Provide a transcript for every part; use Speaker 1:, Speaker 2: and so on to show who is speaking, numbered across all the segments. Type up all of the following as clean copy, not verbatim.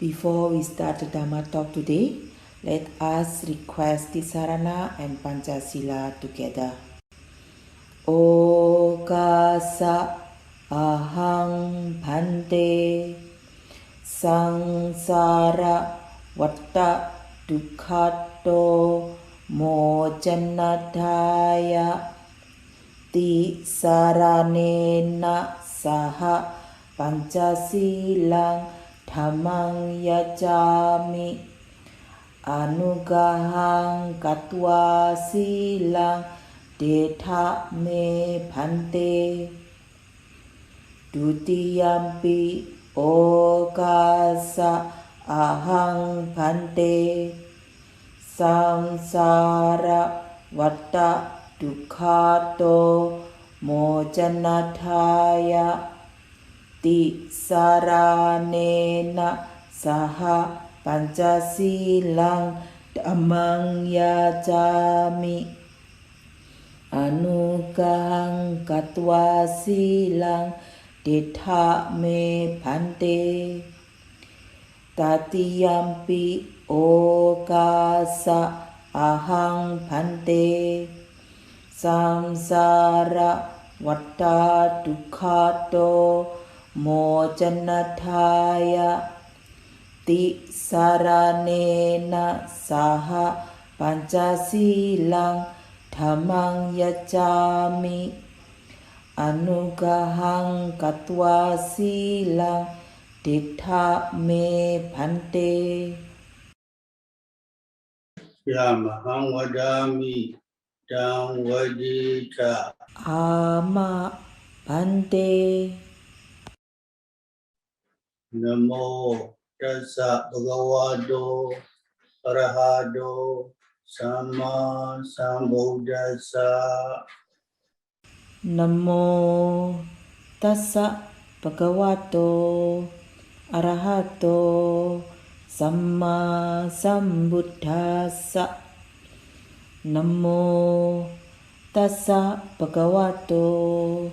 Speaker 1: Before we start the Dhamma talk today, let us request Tisarana and Pancasila together. Okasa ahang bhante sangsara vatta dukkhato mojanadhaya tisaranena saha pancasilang dhammang yajami anugahang katwa silang detha me bhante dutiyampi okasa ahang bhante samsara vatta dukkhato mojanadhaya tisaranena saha pancasilang dhammang yajami anugahang katwa silang detha me bhante tatiyampi okasa ahang bhante samsara vatta dukkhato mojanadhaya tisaranena saha pancasilang dhammang yajami anugahang katwa silang detha me bhante.
Speaker 2: Yamahang vadami dang vajita
Speaker 1: Ama bhante.
Speaker 2: Namo tassa bhagavato arahato sama sambuddhassa.
Speaker 1: Namo tassa bhagavato arahato sama sambuddhassa. Namo tassa bhagavato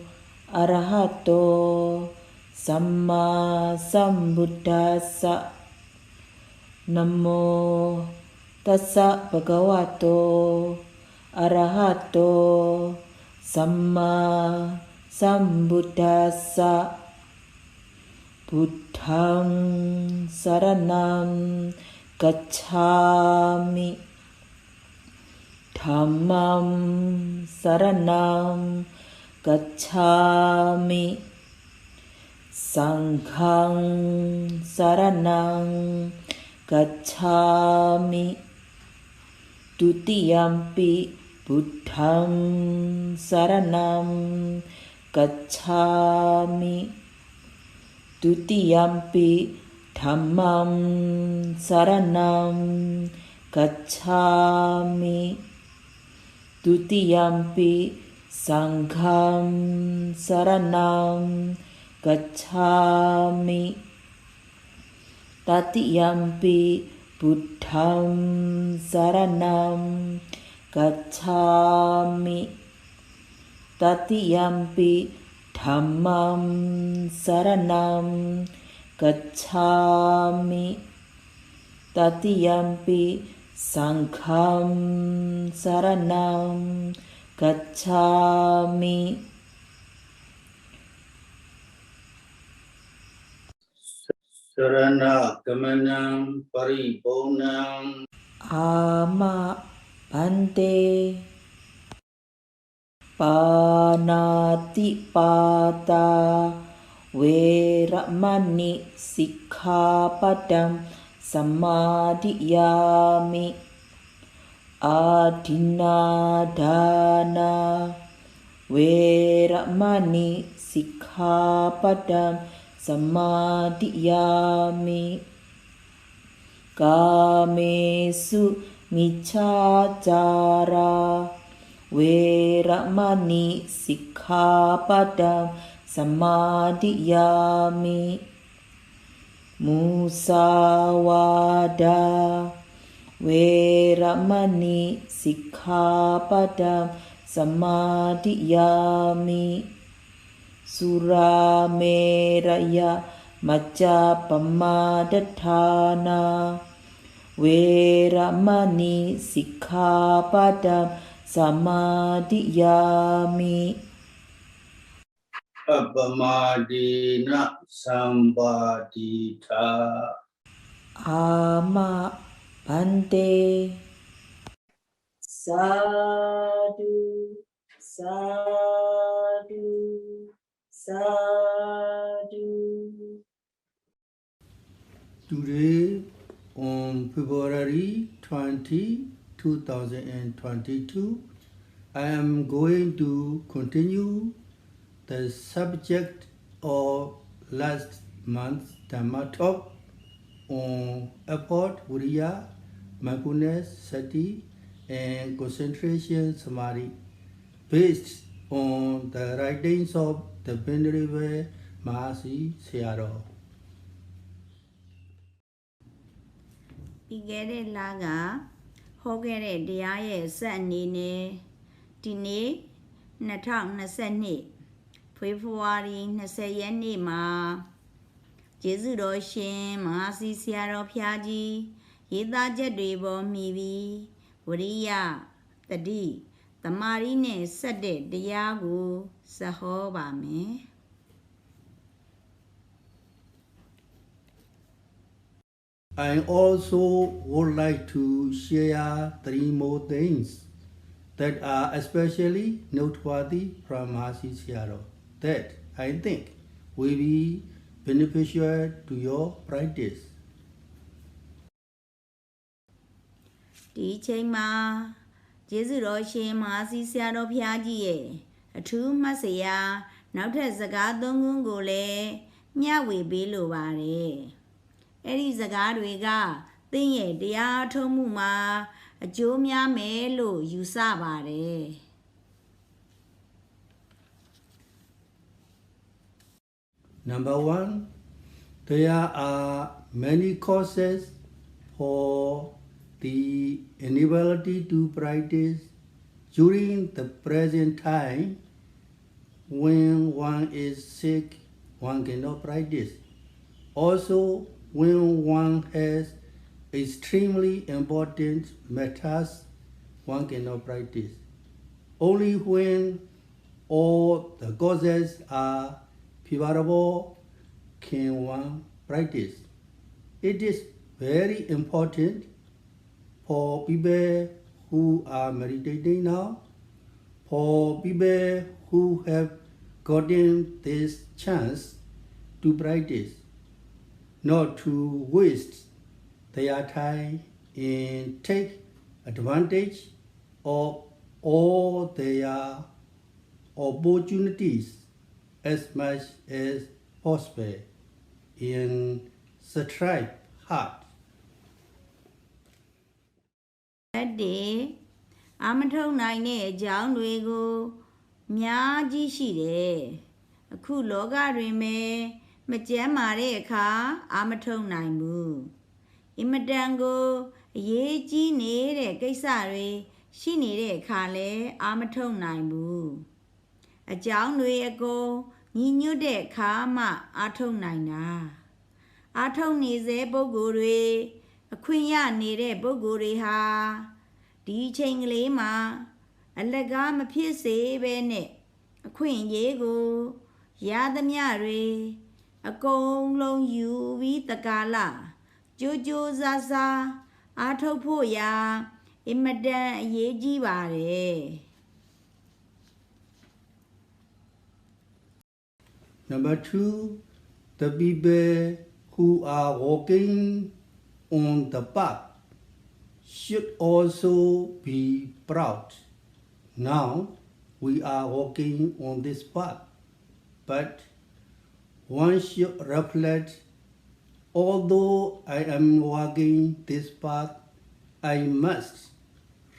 Speaker 1: arahato sama sambuddhassa. Namo tassa bhagavato arahato sama sambuddhassa. Buddhang saranam gacchami dhammam saranam gacchami sanghang saranam gacchami dutiyampi buddham saranam gacchami dutiyampi dhammam saranam gacchami dutiyampi sangham saranam gacchami tatiyampi buddham saranam gacchami tatiyampi dhammam saranam gacchami tatiyampi sangham saranam gacchami.
Speaker 2: Sarana gamanam paripurnam
Speaker 1: Ama bhante. Panati pata veramani sikkhapadam samadhiyami adinadana veramani sikkhapadam samadhiyami kamesu miccacara veramani sikkhapadam samadhiyami musawada veramani sikkhapadam samadhiyami surameraya Majja Pamadatthana Veramani Sikkhapadam Samadhiyami
Speaker 2: Appamadina Sambadita
Speaker 1: Ama Bhante Sadhu Sadhu Sadhu.
Speaker 2: Today, on February 20, 2022, I am going to continue the subject of last month's Dhamma talk on effort, Vïriya, mindfulness, Sati, and concentration Samadhi, based on the writings of the Venerable Sati Sayadaw.
Speaker 3: ပြီးခဲ့တဲ့လကဟောခဲ့တဲ့တရားရဲ့ဆက်အနေနဲ့ဒီနေ့2022ဖေဖော်ဝါရီ20ရက်နေ့မှာကျေးဇူးတော်ရှင်မဟာစီဆရာတော်ဖျားကြီးရေးသားချက်တွေပေါ်မှီပြီးဝရိယတတိသမာဓိနဲ့ဆက်တဲ့တရားကိုဇဟောပါမယ်
Speaker 2: I also would like to share 3 more things that are especially noteworthy from Sati Samādhi that I think will be beneficial to your practice.
Speaker 3: ဒီချိန်မှာကျေးဇူးတော်ရှင်မဟာစီဆရာတော်ဖျားကြီးရဲ့အထူးမှတ်စရာနောက်ထပ်စကား3ခုကိုလည်းမျှဝေပေးလိုပါတယ်အဲ့ဒီစကားတွေကသင်ရဲ့တရားထုံးမှုမှာအကျိုးများမယ်လို့ယူဆပါတယ်
Speaker 2: Number 1, there are many causes for the inability to practice during the present time. When one is sick, one cannot practice. Also, when one has extremely important matters, one cannot practice. Only when all the causes are favorable can one practice. It is very important for people who are meditating now, for people who have gotten this chance to practice, not to waste their time and take advantage of all their opportunities as much as possible and strive hard.
Speaker 3: အဲ့ဒီအာမထုံနိုင်တဲ့အကြောင်းတွေကိုများကြီးရှိတယ်အခုလောကတွင်ပဲမကျမ်းမာတဲ့အခါအာမထုံနိုင်ဘူးအင်မတန်ကိုအရေးကြီးနေတဲ့ကိစ္စတွေရှိနေတဲ့အခါလဲအာမထုံနိုင်ဘူးအကြောင်းတွေအကုန်ညီညွတ်တဲ့အခါမှအာထုံနိုင်တာအာထုံနေစေပုဂ္ဂိုလ်တွေအခွင့်ရနေတဲ့ပုဂ္ဂိုလ်တွေဟာဒီချိန်ကလေးမှာအလကားမဖြစ်စေပဲနဲ့အခွင့်အရေးကိုရသမျှတွေအကုန်လုံးယူပြီးတကာလကြိုးကြိုးစားစားအားထုတ်ဖို့ရာအင်မတန်အရေးကြီးပါတယ်
Speaker 2: Number 2, the people who are walking on the path should also be proud. Now we are walking on this path, but one should reflect, although I am walking this path, I must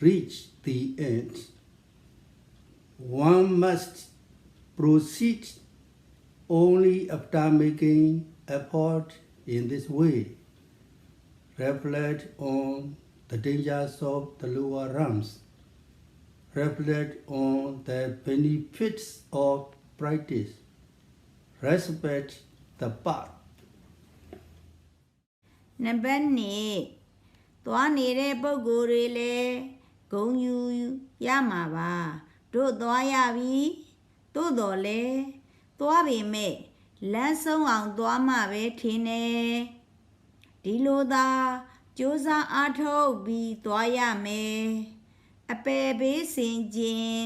Speaker 2: reach the end. One must proceed only after making effort in this way. Reflect on the dangers of the lower realms. Reflect on the benefits of practice. Respect the path
Speaker 3: နံပါတ်2သွားနေတဲ့ပုဂ္ဂိုလ်တွေလည်းဂုဏ်ယူရမှာပါတို့သွားရပြီသို့တော်လဲသွားပေမဲ့လမ်းဆုံးအောင်သွားမှပဲထင်တယ်ဒီလိုသာကြိုးစားအားထုတ်ပြီးသွားရမယ်အပယ်ဘေးစင်ခြင်း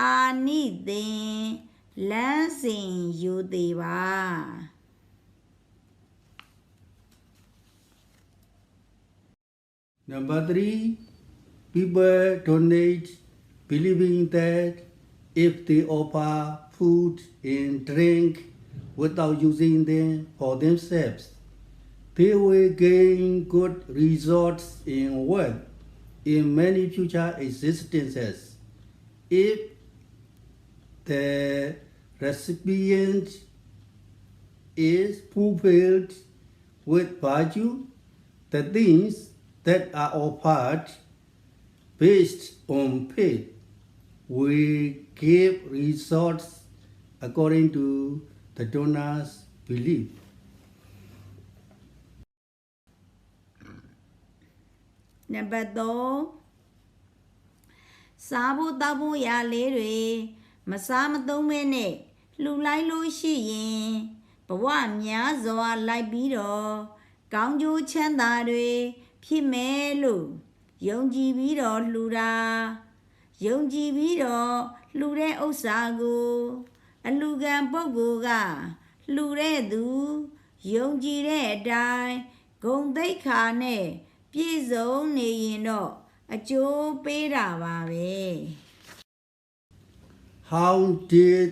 Speaker 3: အာနိသင်လမ်းစဉ်ယူသေးပါ
Speaker 2: Number 3, people donate believing that if they offer food and drink without using them for themselves, they will gain good results in wealth in many future existences. If the recipient is fulfilled with virtue, the things that are offered based on faith will give results according to the donor's belief.
Speaker 3: နံပါတ်3စားဖို့တောက်ဖို့ရလေးတွေမစားမသုံးမဲနဲ့လှူလိုက်လို့ရှိရင်ဘဝများစွာလိုက်ပြီးတော့ကောင်းကျိုးချမ်းသာတွေဖြစ်မယ်လို့ယုံကြည်ပြီးတော့လှူတာယုံကြည်ပြီးတော့လှူတဲ့ဥစ္စာကိုအလှူခံပုဂ္ဂိုလ်ကလှူတဲ့သူယုံကြည်တဲ့အတိုင်းဂုဏ်သိက္ခာနဲ့ပြည့်စုံနေရင်တော့အကျိုးပေးတာပါပဲ
Speaker 2: How did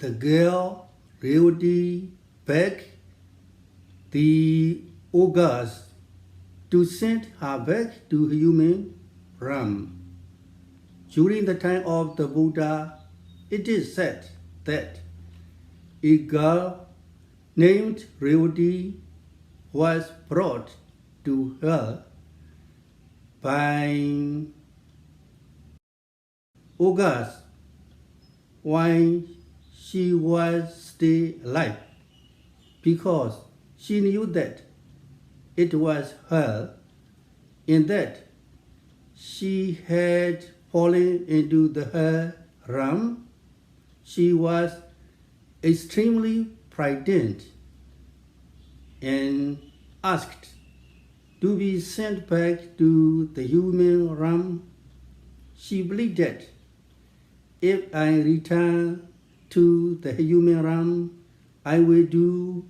Speaker 2: the girl Revati beg the ogres to send her back to human realm? During the time of the Buddha, it is said that a girl named Revati was brought to her by ogres while she was still alive, because she knew that it was her, in that she had fallen into the her realm. She was extremely frightened and asked to be sent back to the human realm. She believed that if I return to the human realm, I will do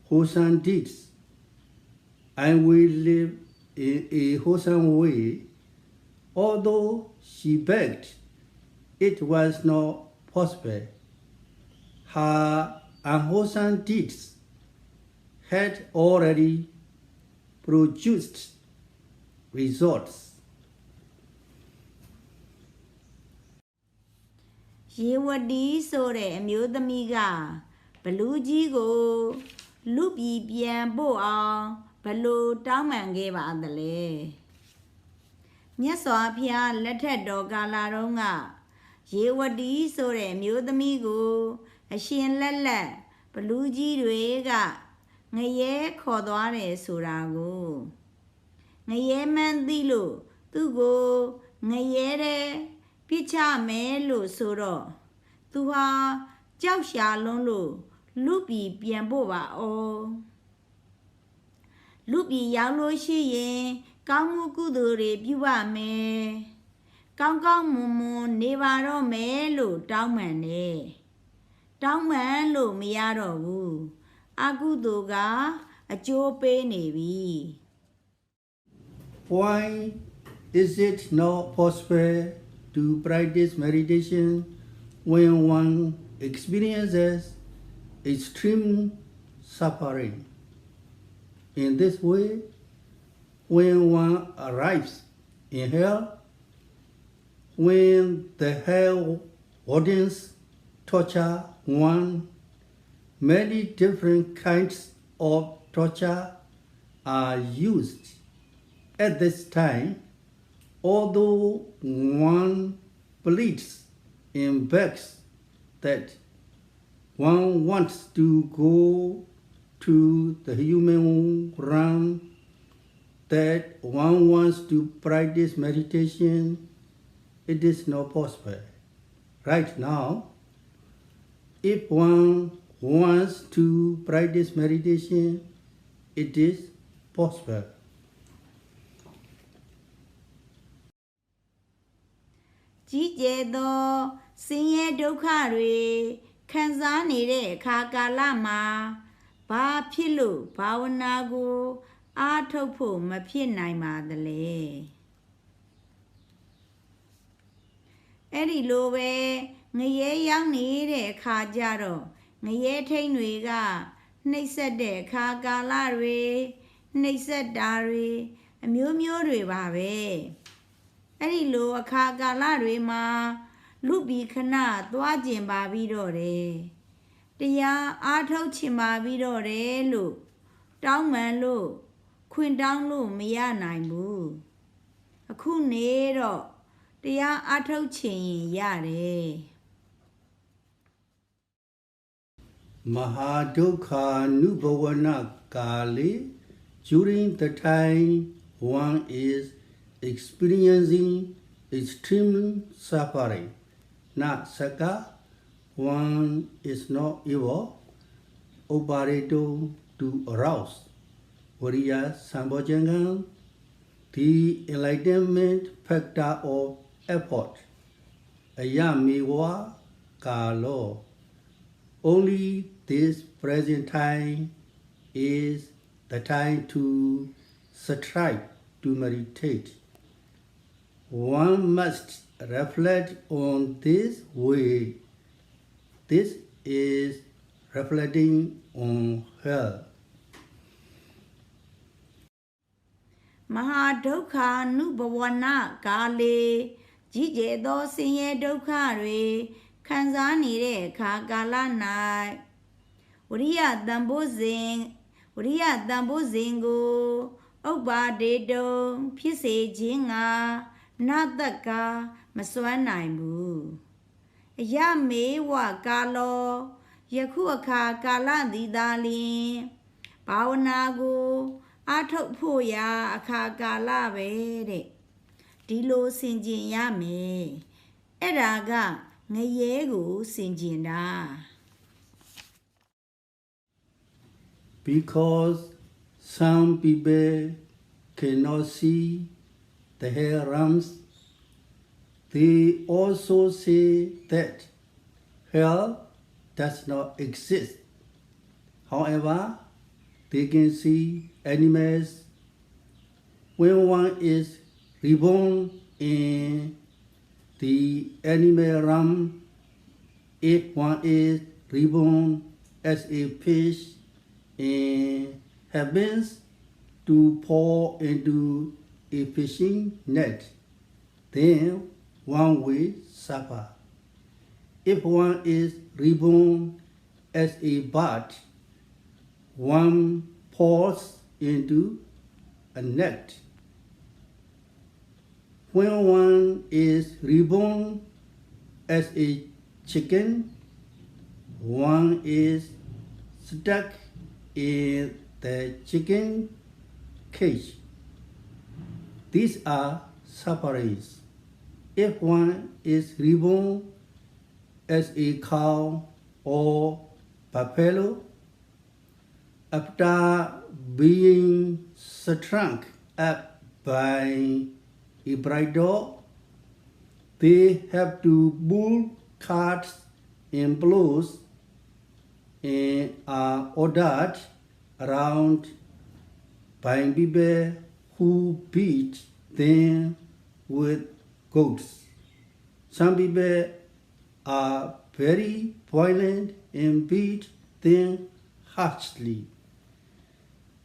Speaker 2: wholesome deeds. I will live in a wholesome way. Although she begged, it was not possible. Her unwholesome deeds had already produced results.
Speaker 3: ရေဝတီဆိုတဲ့အမျိုးသမီးကဘလူးကြီးကိုလူပြည်ပြန်ပို့အောင်ဘလို့တောင်းပန်ခဲ့ပါသလဲမြတ်စွာဘုရားလက်ထက်တော်ကာလတုန်းကရေဝတီဆိုတဲ့အမျိုးသမီးကိုအရှင်လက်လက်ဘလူးကြီးတွေကငရဲခေါ်သွားတယ်ဆိုတာကိုငရဲမှန်းသိလို့သူ့ကိုငရဲတဲ့ပြစ်ချမယ်လို့ဆိုတော့သူဟာကြောက်ရှာလွန်းလို့လူပြည်ပြန်ဖို့ပါအောင်လူပြည်ရောက်လို့ရှိရင်ကောင်းမှုကုသိုလ်တွေပြုပါမယ်ကောင်းကောင်းမွန်မွန်နေပါတော့မယ်လို့တောင်းပန်တယ်တောင်းပန်လို့မရတော့ဘူးအကုသိုလ်ကအကျိုးပေးနေပြီ
Speaker 2: Why is it not possible to practice meditation when one experiences extreme suffering? In this way, when one arrives in hell, when the hell wardens torture one, many different kinds of torture are used. At this time, although one pleads and begs that one wants to go to the human realm that one wants to practice meditation, it is not possible. Right now, if one wants to practice meditation, it is possible.
Speaker 3: ကြီးကျယ်သောဆင်းရဲဒုက္ခတွေခံစားနေတဲ့အခါကာလမှာဘာဖြစ်လို့ဘာဝနာကိုအားထုတ်ဖို့မဖြစ်နိုင်ပါသလဲအဲ့ဒီလိုပဲငရဲရောက်နေတဲ့အခါကျတော့ငရဲထိန်တွေကနှိပ်စက်တဲ့အခါကာလတွေနှိပ်စက်တာတွေအမျိုးမျိုးတွေပါပဲအဲ့ဒီလိုအခါကာလတွေမှာလူပြီးခဏသွားကျင်ပါပြီးတော့တယ်တရားအားထုတ်ချင်ပါပြီးတော့တယ်လို့တောင်းပန်လို့ခွင့်တောင်းလို့မရနိုင်ဘူးအခုနေတော့တရားအားထုတ်ချင်ရင်ရတယ်
Speaker 2: Mahadukha Nubhavana Kali, during the time one is experiencing extreme suffering, not saka, one is not evil, operato to arouse. Vïriya Sambojangam, the enlightenment factor of effort. Ayamiwa Kalo. Only this present time is the time to strive to meditate. One must reflect on this way. This is reflecting on hell.
Speaker 3: မဟာဒုက္ခအနုဘဝနာကာလေကြီးကျယ်သောဆင်းရဲဒုက္ခတွေခံစားနေတဲ့အခါကာလ၌ဝိရိယတန်ဖိုးစဉ်ကိုဥပ္ပါဒေတုံဖြစ်စေခြင်းငါနတကမစွမ်းနိုင်ဘူးအယမေဝကာလောယခုအခါကာလသည်သာလျှင်ဘာဝနာကိုအားထုတ်ဖို့ရာအခါကာလပဲတဲ့ဒီလိုဆင်ခြင်ရမယ်အဲ့ဒါကငရဲကိုဆင်ခြင်တာ
Speaker 2: Because some people cannot see the hell realms, they also say that hell does not exist. However, they can see animals. When one is reborn in the animal realm, if one is reborn as a fish in heavens to fall into a fishing net, then one will suffer. If one is reborn as a bird, one falls into a net. When one is reborn as a chicken, one is stuck in the chicken cage. These are sufferings. If one is reborn as a cow or buffalo, after being shrunk up by a bright dog, they have to pull carts and blows and are ordered around by people who beat them with goats. Some people are very violent and beat them harshly.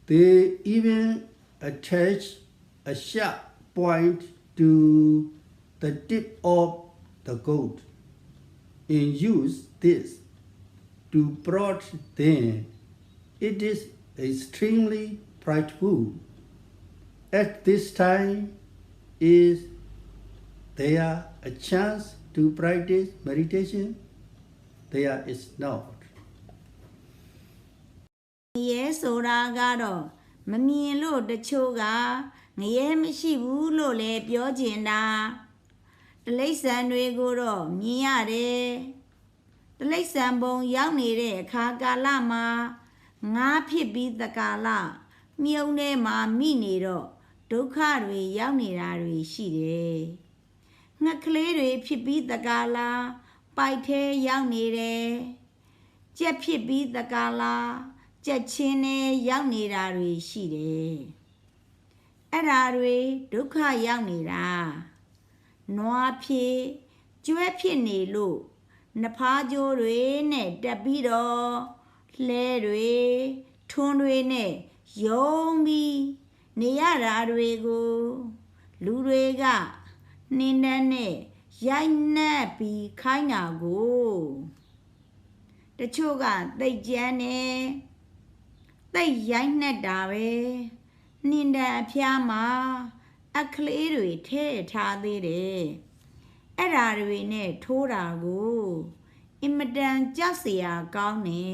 Speaker 2: They even attach a sharp point to the tip of the goat and use this to prod them. It is extremely frightful. At this time, is there a chance to practice meditation? There is not.
Speaker 3: ရဲ ဆိုတာကတော့မမြင်လို့တချို့ကငရဲမရှိဘူးလို့လည်းပြောကျင်တာတိရစ္ဆာန်တွေကိုတော့မြင်ရတယ်တိရစ္ဆာန်ဘုံရောက်နေတဲ့အခါကာလမှာငါဖြစ်ပြီးတကာလမြုံထဲမှာမိနေတော့ဒုက္ခတွေရောက်နေတာတွေရှိတယ်ငှက်ကလေးတွေဖြစ်ပြီးတကာလပိုက်ထဲရောက်နေတယ်ကြက်ဖြစ်ပြီးတကာလကြက်ချင်းနဲ့ရောက်နေတာတွေရှိတယ်အဲ့ဒါတွေဒုက္ခရောက်နေတာနွားဖြစ်ကျွဲဖြစ်နေလို့နှဖားကြိုးတွေနဲ့တက်ပြီးတော့လှဲတွေထွန်းတွေနဲ့ယုံပြီးနေရတာတွေကိုလူတွေကနှင်းနှန်းနဲ့ရိုက်နှက်ပြီးခိုင်းတာကိုတချို့ကသိတ်ကြမ်းနဲ့သိတ်ရိုက်နှက်တာပဲနှင်းတန်းအဖျားမှာအခလေးတွေထည့်ထားသေးတယ်အဲ့ဓာတွေနဲ့ထိုးတာကိုအင်မတန်ကြောက်စရာကောင်းနေ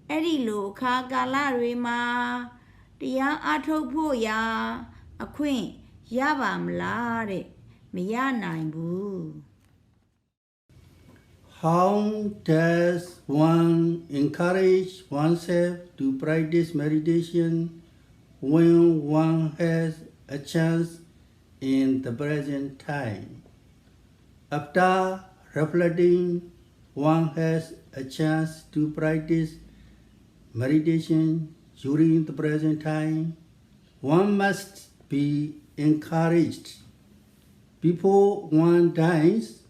Speaker 3: အဲ့ဒီလိုအခါကာလတွေမှာတရားအားထုတ်ဖို့ရာအခွင့်ရပါမလားတဲ့မရနိုင်ဘူး
Speaker 2: How does one encourage oneself to practice meditation when one has a chance in the present time? After reflecting, one has a chance to practice meditation during the present time. One must be encouraged before one dies.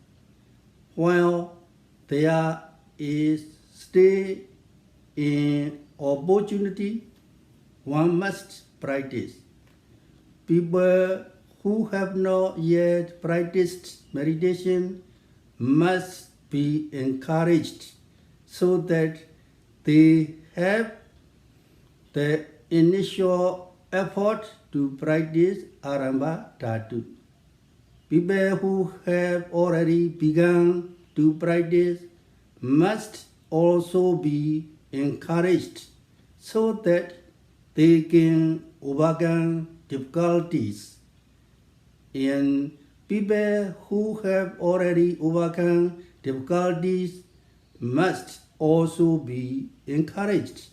Speaker 2: While there is still an opportunity, one must practice. People who have not yet practiced meditation must be encouraged so that they have the initial effort to practice Arambha Dhatu. People who have already begun to practice must also be encouraged so that they can overcome difficulties. And people who have already overcome difficulties must also be encouraged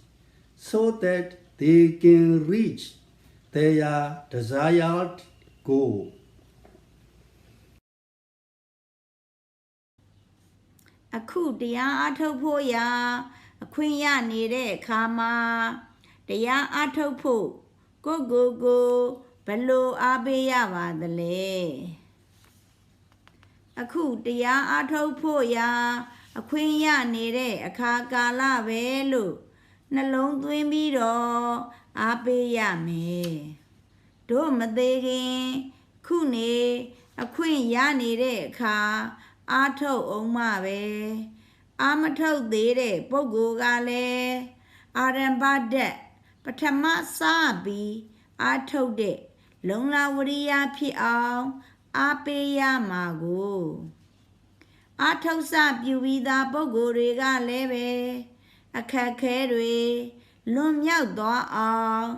Speaker 2: so that they can reach their desired goal.
Speaker 3: အခုတရားအားထုတ်ဖို့ရာအခွင့်ရနေတဲ့အခါမှာတရားအားထုတ်ဖို့ကိုဘယ်လိုအားပေးရပါသလဲအခုတရားအားထုတ်ဖို့ရာအခွင့်ရနေတဲ့အခါကာလပဲလို့နှလုံးသွင်းပြီးတော့အားပေးရမယ်တို့မသေးခင်ခုနေအခွင့်ရနေတဲ့အခါအားထုတ်အောင်မှပဲအာမထုတ်သေးတဲ့ပုဂ္ဂိုလ်ကလည်းအာရမ္ဗဓာတ်ပထမစပြီးအားထုတ်တဲ့လုံလဝရိယဖြစ်အောင်အားပေးရမှာကိုအားထုတ်စပြုပြီးသားပုဂ္ဂိုလ်တွေကလည်းပဲအခက်ခဲတွေလွန်မြောက်သွားအောင်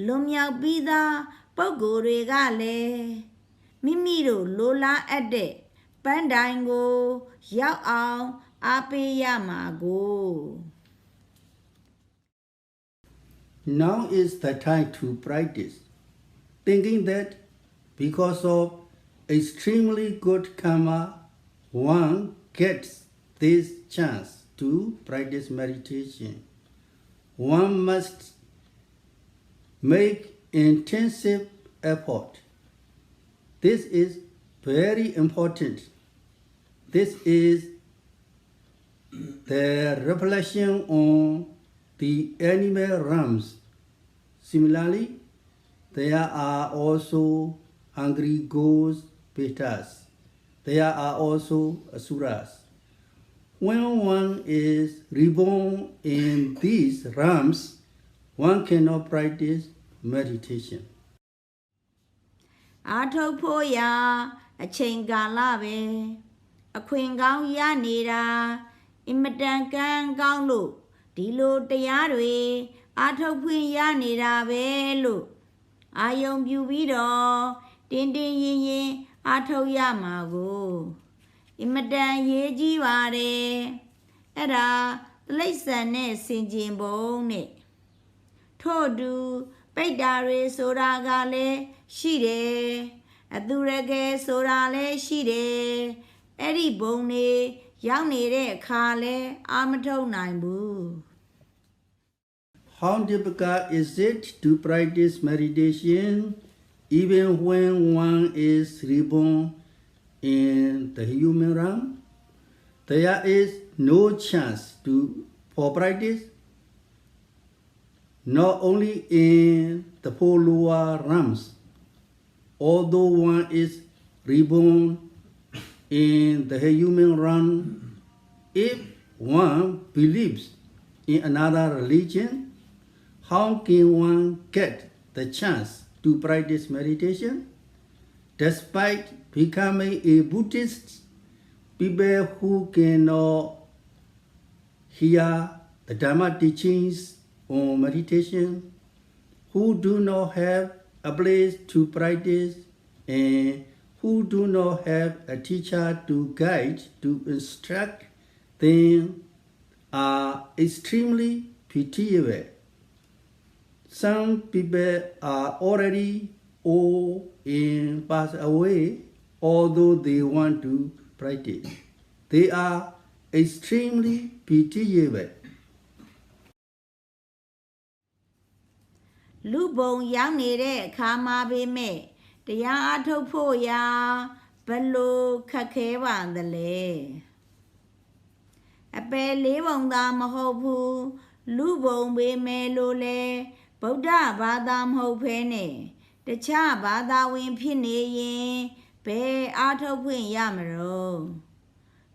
Speaker 3: လွန်မြောက်ပြီးသားပုဂ္ဂိုလ်တွေကလည်းမိမိတို့လိုလားအပ်တဲ့ပန်းတိုင်ကိုရောက်အောင်အားပေးရမှာကို
Speaker 2: Now is the time to practice, thinking that because of extremely good karma, one gets this chance to practice meditation. One must make intensive effort. This is very important. This is the reflection on the animal realms. Similarly, there are also hungry ghosts, betas. There are also asuras. When one is reborn in these realms, one cannot practice meditation.
Speaker 3: အားထုတ်ဖို့ရာအချိန်ကာလပဲအခွင့်ကောင်းရနေတာအင်မတန်ကံကောင်းလို့ဒီလိုတရားတွေ အာထုတ်ဖွင့်ရနေတာပဲလို့အာယုံပြူပြီးတော့တင်းတင်းရင်ရင်အာထုတ်ရမှာကိုအင်မတန်ရေးကြီးပါတယ်အဲ့ဒါတိရစ္ဆာန်နဲ့ဆင်ခြင်ပုံနဲ့ထို့တူပိတ္တာတွေဆိုတာကလည်းရှိတယ်အသူရကယ်ဆိုတာလည်းရှိတယ်အဲ့ဒီဘုံတွေရောက်နေတဲ့အခါလဲအာမထုတ်နိုင်ဘူး
Speaker 2: How difficult is it to practice meditation even when one is reborn in the human realm? There is no chance for practice, not only in the four lower realms. Although one is reborn in the human realm, if one believes in another religion, how can one get the chance to practice meditation? Despite becoming a Buddhist, people who cannot hear the Dhamma teachings on meditation, who do not have a place to practice, and who do not have a teacher to guide, to instruct them, are extremely pitiable. Some people are already old and passed away, although they want to practice. They are extremely pitiable.
Speaker 3: လူပုံရောက်နေတဲ့အခါမှာပဲမဲ့တရားအထုတ်ဖို့ရာဘလို့ခက်ခဲပါသလဲအပယ်လေးပုံသာမဟုတ်ဘူးလူပုံပဲမဲ့လို့လဲဗုဒ္ဓဘာသာမဟုတ်ဖဲနဲ့တခြားဘာသာဝင်ဖြစ်နေရင်ဘယ်အထုတ်ဖွင့်ရမလို့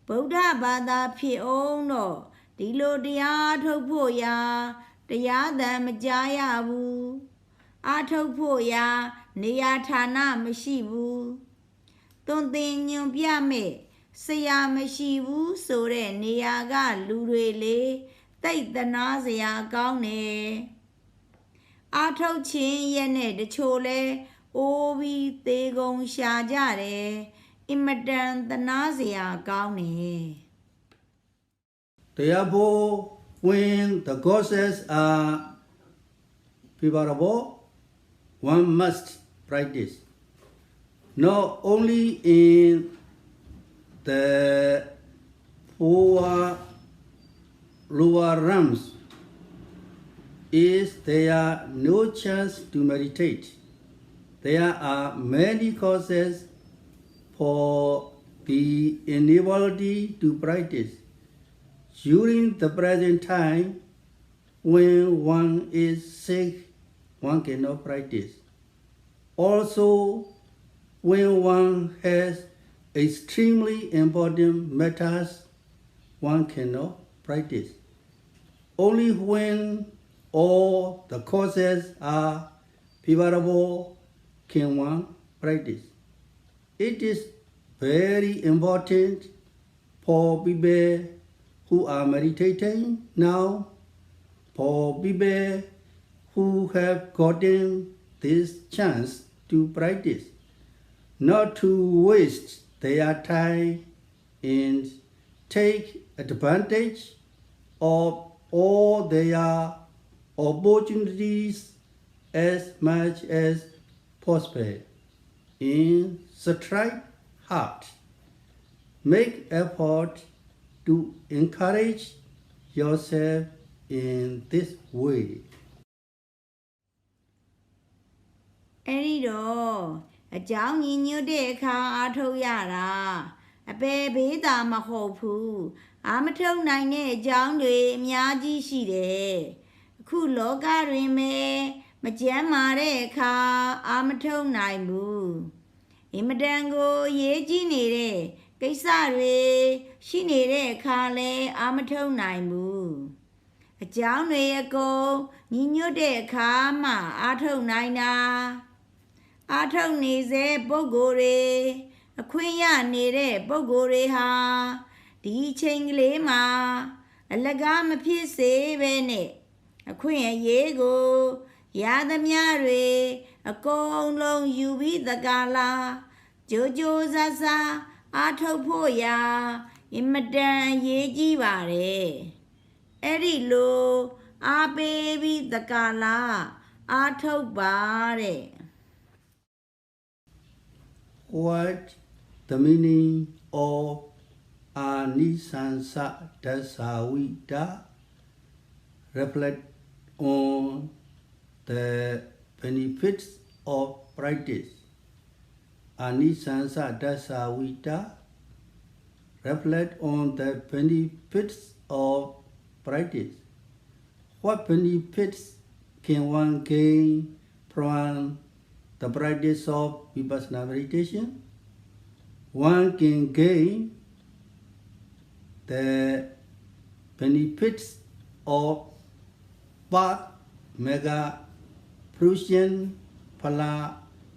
Speaker 3: ဗုဒ္ဓဘာသာဖြစ်အောင်တော့ဒီလိုတရားထုတ်ဖို့ရာတရားသံမကြားရဘူးအာထုတ်ဖို့ရာနေရာဌာနမရှိဘူးသွန်သင်ညွန်ပြမဲ့ဆရာမရှိဘူးဆိုတဲ့နေရာကလူတွေလေတိတ်တနာစရာကောင်းတယ်အာထုတ်ခြင်းရဲ့နဲ့တချို့လဲအိုးပြီးသေးကုန်ရှာကြတယ်အင်မတန်တနာစရာကောင်းတယ်
Speaker 2: Therefore, when the causes are favorable, one must practice. Not only in the four lower realms is there no chance to meditate. There are many causes for the inability to practice. During the present time, when one is sick, one cannot practice. Also, when one has extremely important matters, one cannot practice. Only when all the causes are favorable can one practice. It is very important for people who are meditating now, for people who have gotten this chance to practice, not to waste their time and take advantage of all their opportunities as much as possible. In strike hard, make effort to encourage yourself in this way.
Speaker 3: အဲ့ဒီတော့အကြောင်းညီညွတ်တဲ့အခါအားထုတ်ရတာအပယ်ဘေးသာမဟုတ်ဘူးအာမထုတ်နိုင်တဲ့အကြောင်းတွေအများကြီးရှိတယ်အခုလောကတွင်မကြမ်းမာတဲ့အခါအာမထုတ်နိုင်ဘူးအင်မတန်ကိုရေးကြီးနေတဲ့ကိစ္စတွေရှိနေတဲ့အခါလဲအာမထုတ်နိုင်ဘူးအကြောင်းတွေအကုန်ညီညွတ်တဲ့အခါမှအာထုတ်နိုင်တာအာထုတ်နေစေပုဂ္ဂိုလ်တွေအခွင့်ရနေတဲ့ပုဂ္ဂိုလ်တွေဟာဒီချိန်ကလေးမှာအလကားမဖြစ်စေပဲနဲ့ အခွင့်အရေးကိုရသမျှတွေအကုန်လုံးယူပြီးတကားလားကြိုးကြိုးစားစားအားထုတ်ဖို့ရာအင်မတန်အရေးကြီးပါတယ်အဲ့ဒီလိုအားပေးပြီးတကားလားအားထုတ်ပါတဲ့
Speaker 2: What the meaning of Anisansa Dasawita reflect on the benefits of practice. Anisansa Dasawita reflect on the benefits of practice. What benefits can one gain from the practice of Vipassana meditation? One can gain the benefits of Path, Mega, Prusian, Phala,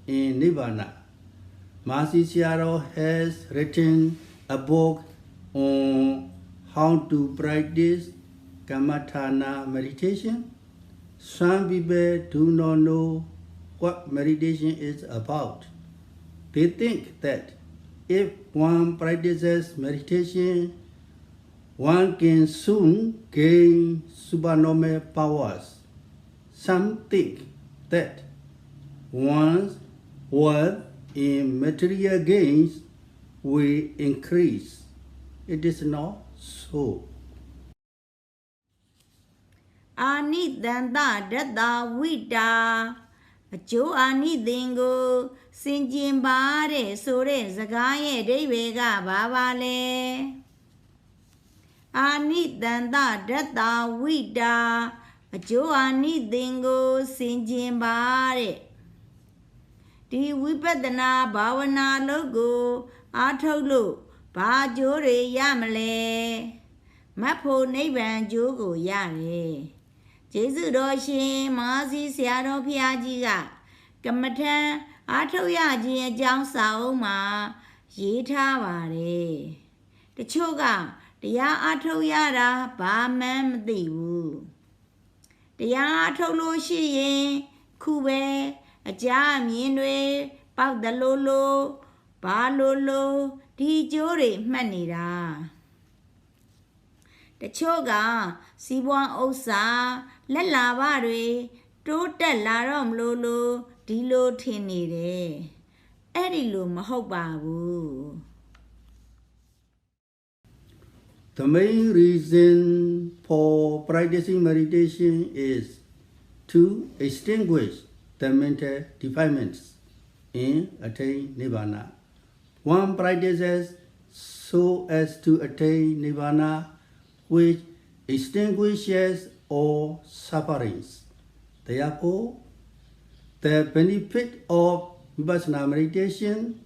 Speaker 2: and Nibbana. Mahasi Sayadaw has written a book on how to practice Kammatthana meditation. Some people do not know what meditation is about. They think that if one practices meditation, one can soon gain supernormal powers. Some think that one's worth in material gains will increase. It is not so.
Speaker 3: အာနိတန္တဒတ္တဝိတာအကျိုးအာနိသင်ကိုစင်ကျင်ပါတဲ့ဆိုတဲ့စကားရဲ့အဓိပ္ပာယ်ကဘာပါလဲအာနိတန္တဒတ္တဝိတာအကျိုးအာနိသင်ကိုစင်ကျင်ပါတဲ့ဒီဝိပဿနာဘာဝနာလုပ်ကိုအားထုတ်လို့ဘာအကျိုးတွေရမလဲမတ်ဖို့နိဗ္ဗာန်အကျိုးကိုရတယ်ကျေးဇူးတော်ရှင်မဟာစီဆရာတော်ဖျားကြီးကကမ္မထံအားထုတ်ရခြင်းအကြောင်းစာအုပ်မှာရေးထားပါတယ်တချို့ကတရားအားထုတ်ရတာဘာမှမသိဘူးတရားအားထုတ်လို့ရှိရင်ခုပဲအကြအမြင်တွေပေါက်တယ်လို့ဘာလို့ဒီကျိုးတွေမှတ်နေတာတချို့ကစီးပွားဥစ္စာလက်လာဘတွေတိုးတက်လာတော့မလို့ဒီလိုထင်နေတယ်အဲ့ဒီလိုမဟုတ်ပါဘူး
Speaker 2: The main reason for practicing meditation is to extinguish the mental defilements and attain Nibbana. One practices so as to attain Nibbana, which extinguishes all sufferings. Therefore, the benefit of Vipassana meditation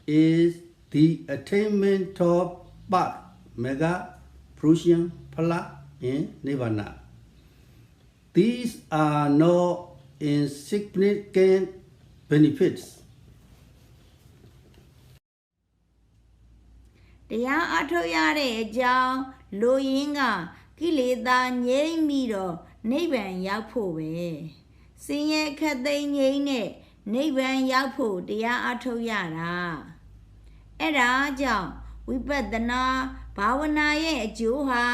Speaker 2: is the attainment of Path, Mega, Prusian, Phala, and Nibbana. These are not insignificant benefits.
Speaker 3: တရားအားထုတ်ရတဲ့အကြောင်းလိုရင်းကကိလေသာငြိမ်းပြီးတော့နိဗ္ဗာန်ရောက်ဖို့ပဲဆင်းရဲခတ်သိမ်းငြိမ်းတဲ့နိဗ္ဗာန်ရောက်ဖို့တရားအားထုတ်ရတာအဲ့ဒါကြောင့်ဝိပဿနာဘာဝနာရဲ့အကျိုးဟာ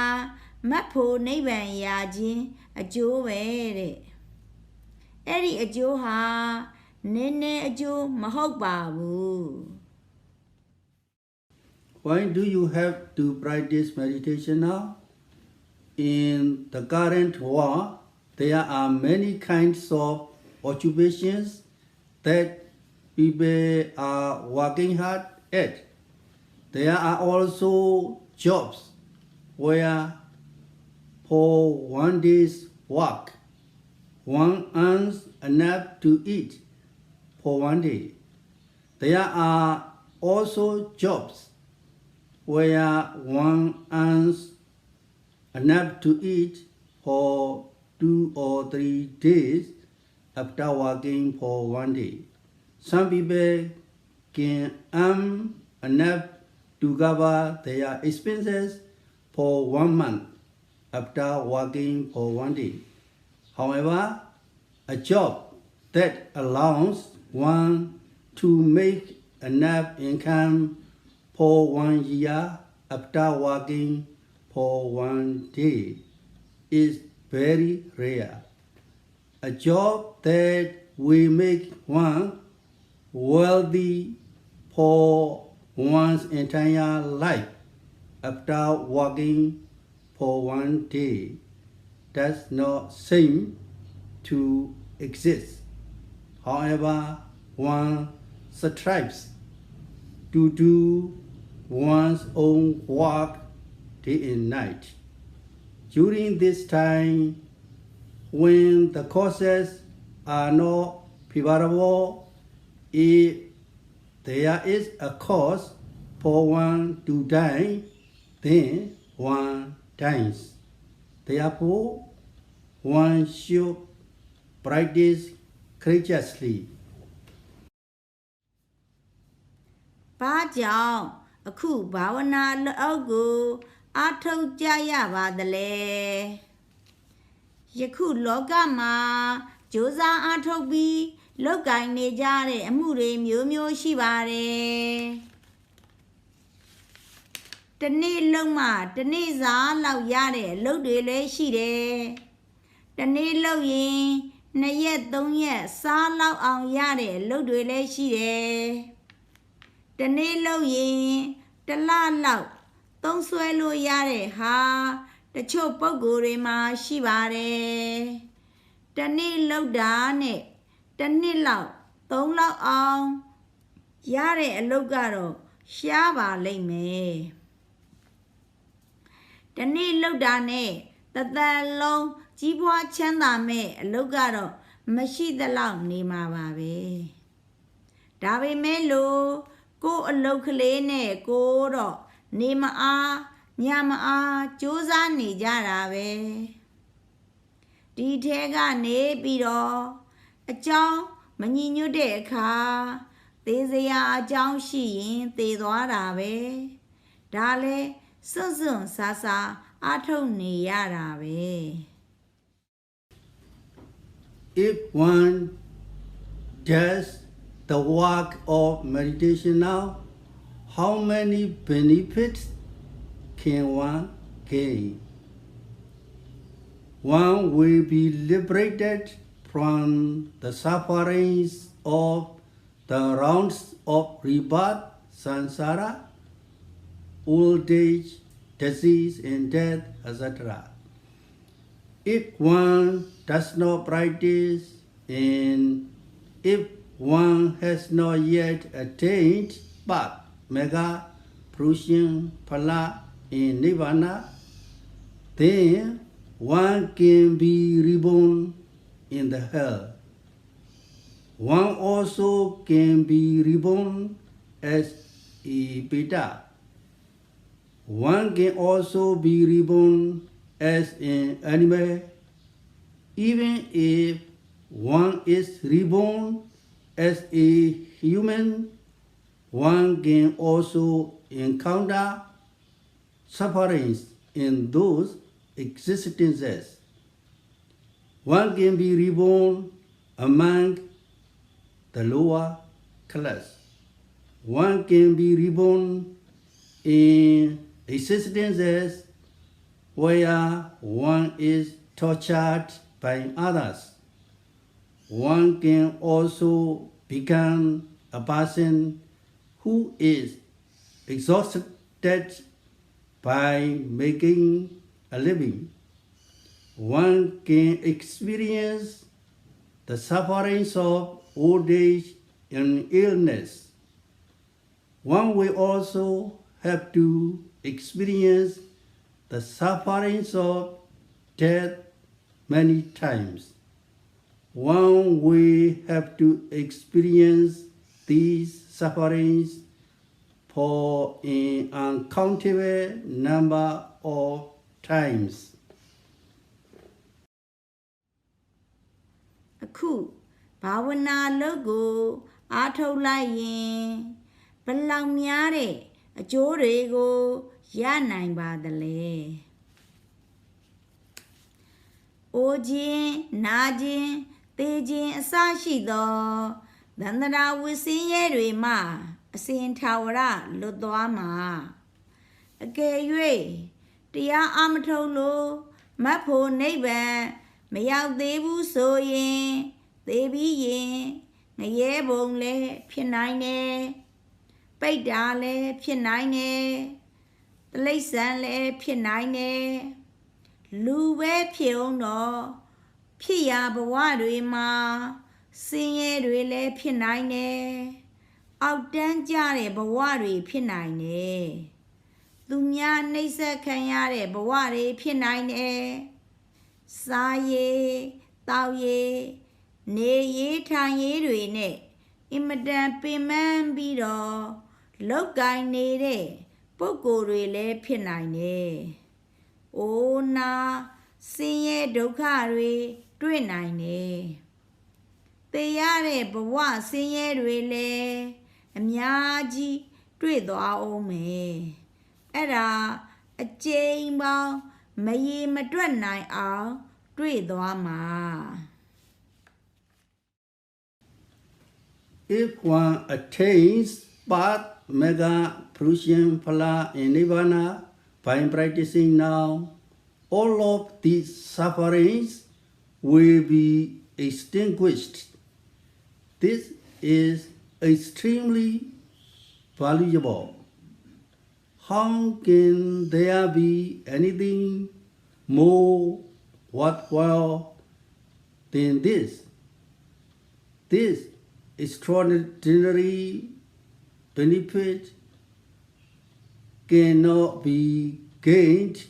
Speaker 3: မတ်ဖို့နိဗ္ဗာန်ရခြင်းအကျိုးပဲတဲ့အဲ့ဒီအကျိုးဟာနည်းနည်းအကျိုးမဟုတ်ပါဘူး
Speaker 2: Why do you have to practice meditation now? In the current world, there are many kinds of occupations that people are working hard at. There are also jobs where for one day's work, one earns enough to eat for one day. There are also jobs where one earns enough to eat for 2 or 3 days after working for one day. Some people can earn enough to cover their expenses for 1 month after working for one day. However, a job that allows one to make enough income for 1 year after working for 1 day is very rare. A job that will make one wealthy for one's entire life after working for 1 day does not seem to exist. However, one strives to do one's own work day and night. During this time, when the causes are not favorable, if there is a cause for one to die, then one dies. Therefore, one should practice courageously.
Speaker 3: ဘာကြောင့်အခုဘာဝနာလောက်ကိုအားထုတ်ကြရပါသလဲယခုလောကမှာကြိုးစားအားထုတ်ပြီးလုပ်ကိုင်နေကြတဲ့အမှုတွေမျိုးမျိုးရှိပါတယ်တနေ့လုံးမှတနေ့စားလောက်ရတဲ့အလုပ်တွေလည်းရှိတယ်တနေ့လုပ်ရင်2ရက်3ရက်စားလောက်အောင်ရတဲ့အလုပ်တွေလည်းရှိတယ်တနေ့လုပ်ရင်တစ်လလောက်သုံးဆွဲလို့ရတဲ့ဟာတချို့ပုံကိုယ်တွေမှာရှိပါတယ်တနေ့လုပ်တာနဲ့တနှစ်လောက်3လောက်အောင်ရတဲ့အလုပ်ကတော့ရှားပါလိမ့်မယ်တနေ့လုပ်တာနဲ့တသက်လုံးကြီးပွားချမ်းသာမဲ့အလုပ်ကတော့မရှိသလောက်နေမှာပါပဲဒါပေမဲ့လို့ကိုယ်အလုပ်ကလေးနဲ့ကိုတော့နေမအားညမအားစူးစမ်းနေကြတာပဲဒီထဲကနေပြီးတော့အကြောင်းမညီညွတ်တဲ့အခါသေစရာအကြောင်းရှိရင်သေသွားတာပဲဒါလဲစွန့်စွန့်ဆာဆာအားထုတ်နေရတာပဲ
Speaker 2: If one does the work of meditation now, how many benefits can one gain? One will be liberated from the sufferings of the rounds of rebirth, samsara, old age, disease and death, etc. If one does not practice and if one has not yet attained Bhat, Mega, Prushyan, Phala, and Nirvana, then one can be reborn in the hell. One also can be reborn as a beta. One can also be reborn as an animal. Even if one is reborn as a human, one can also encounter sufferings in those existences. One can be reborn among the lower class. One can be reborn in existences where one is tortured by others. One can also become a person who is exhausted by making a living. One can experience the sufferings of old age and illness. One will also have to experience the sufferings of death many times. One will have to experience these sufferings for an uncountable number of times.
Speaker 3: အခုဘာဝနာလုပ်ကိုအားထုတ်လိုက်ရင်ဘယ်လောက်များတဲ့အကျိုးတွေကိုရနိုင်ပါသလဲ အိုခြင်းနာခြင်းသေခြင်းအစရှိသောသန္တရာဝိစင်းရဲတွေမှအစဉ်ထာဝရလွတ်သွားမှာအကယ်၍တရားအမထုတ်လို့မတ်ဖို့နိဗ္ဗာန်မရောက်သေးဘူးဆိုရင်သေပြီးရင်ငရဲဘုံလည်းဖြစ်နိုင်တယ်ပိတ်တာလည်းဖြစ်နိုင်တယ်တိရစ္ဆာန်လည်းဖြစ်နိုင်တယ်လူပဲဖြစ်အောင်တော့ဖြစ်ရာဘဝတွေမှာဆင်းရဲတွေလည်းဖြစ်နိုင်တယ်အောက်တန်းကြတဲ့ဘဝတွေဖြစ်နိုင်တယ်သူများနှိပ်စက်ခံရတဲ့ဘဝတွေဖြစ်နိုင်တယ်စားရည်တောက်ရည်နေရည်ထိုင်ရည်တွေနဲ့အင်မတန်ပင်ပန်းပြီးတော့လောက်ကင်နေတဲ့ပုဂ္ဂိုလ်တွေလည်းဖြစ်နိုင်တယ်။အိုးနာဆင်းရဲဒုက္ခတွေတွေ့နိုင်တယ်။သေရတဲ့ဘဝဆင်းရဲတွေလည်းအများကြီးတွေ့သွားအောင်မယ်။အဲ့ဒါအကျဉ်းပေါင်းမရေမတွက်နိုင်အောင်တွေ့သွားမှာ
Speaker 2: If one attains path mega fruition phala in nirvana by practicing now, all of these sufferings will be extinguished. This is extremely valuable. How can there be anything more worthwhile than this? This extraordinary benefit cannot be gained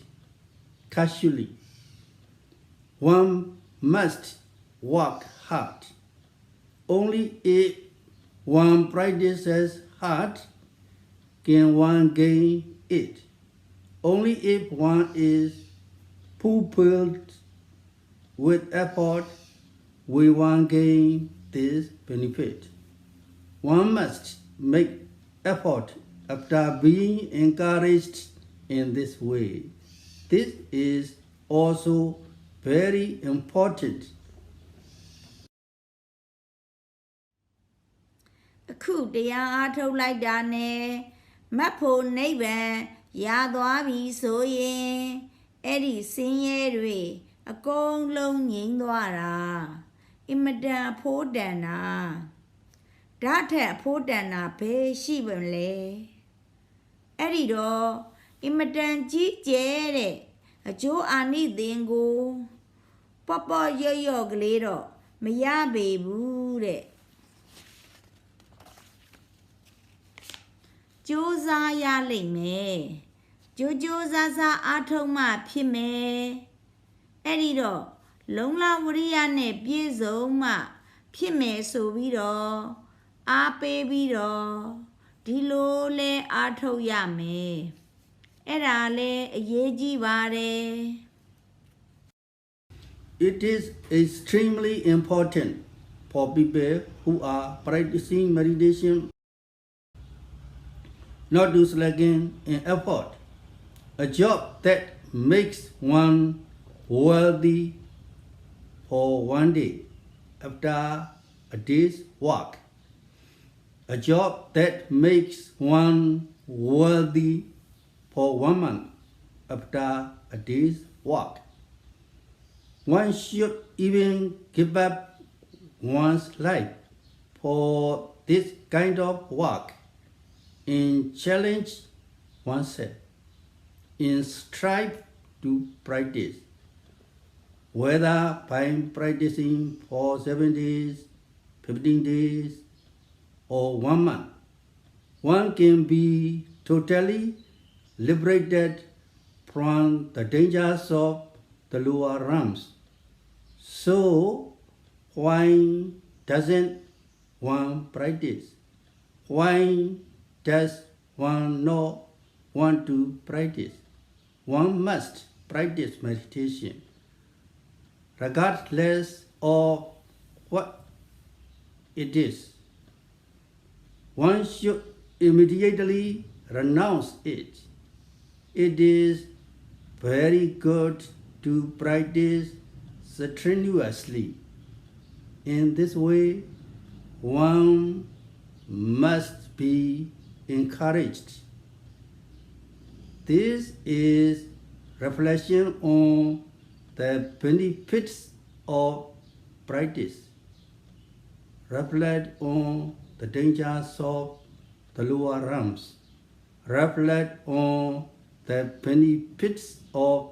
Speaker 2: casually. One must work hard. Only if one practices hard can one gain it. Only if one is fulfilled with effort will one gain this benefit. One must make effort after being encouraged in this way. This is also very important.
Speaker 3: အခုတရားအားထုတ်လိုက်တာနဲ့မတ်ဖို့နိဗ္ဗာန်ရသွားပြီဆိုရင်အဲ့ဒီဆင်းရဲတွေအကုန်လုံးငြိမ်းသွားတာအင်မတန်အဖို့တန်တာဓာတ်ထက်အဖို့တန်တာဘယ်ရှိပါမလဲအဲ့ဒီတော့အင်မတန်ကြီးကျယ်တဲ့အကျိုးအာနိသင်ကိုပေါ့ပေါ့ရော့ရော့ကလေးတော့မရပေဘူးတဲ့ကြိုးစားရလိမ့်မယ်ကြိုးစားစားအားထုတ်မှဖြစ်မယ်အဲ့ဒီတော့လုံလဝရိယနဲ့ပြည့်စုံမှဖြစ်မယ်ဆိုပြီးတော့အားပေးပြီးတော့ဒီလိုလဲအားထုတ်ရမယ်အဲ့ဒါလဲအရေးကြီးပါတယ်
Speaker 2: It is extremely important for people who are practicing meditation not to slacken in effort. A job that makes one wealthy for one day after a day's work. A job that makes one wealthy for 1 month after a day's work. One should even give up one's life for this kind of work and challenge oneself and strive to practice. Whether by practicing for 7 days, 15 days, or 1 month, one can be totally liberated from the dangers of the lower realms. So, why doesn't one practice? Why does one not want to practice? One must practice meditation, regardless of what it is. One should immediately renounce it. It is very good to practice strenuously. In this way, one must be encouraged. This is reflection on the benefits of practice. Reflect on the dangers of the lower realms. Reflect on the benefits of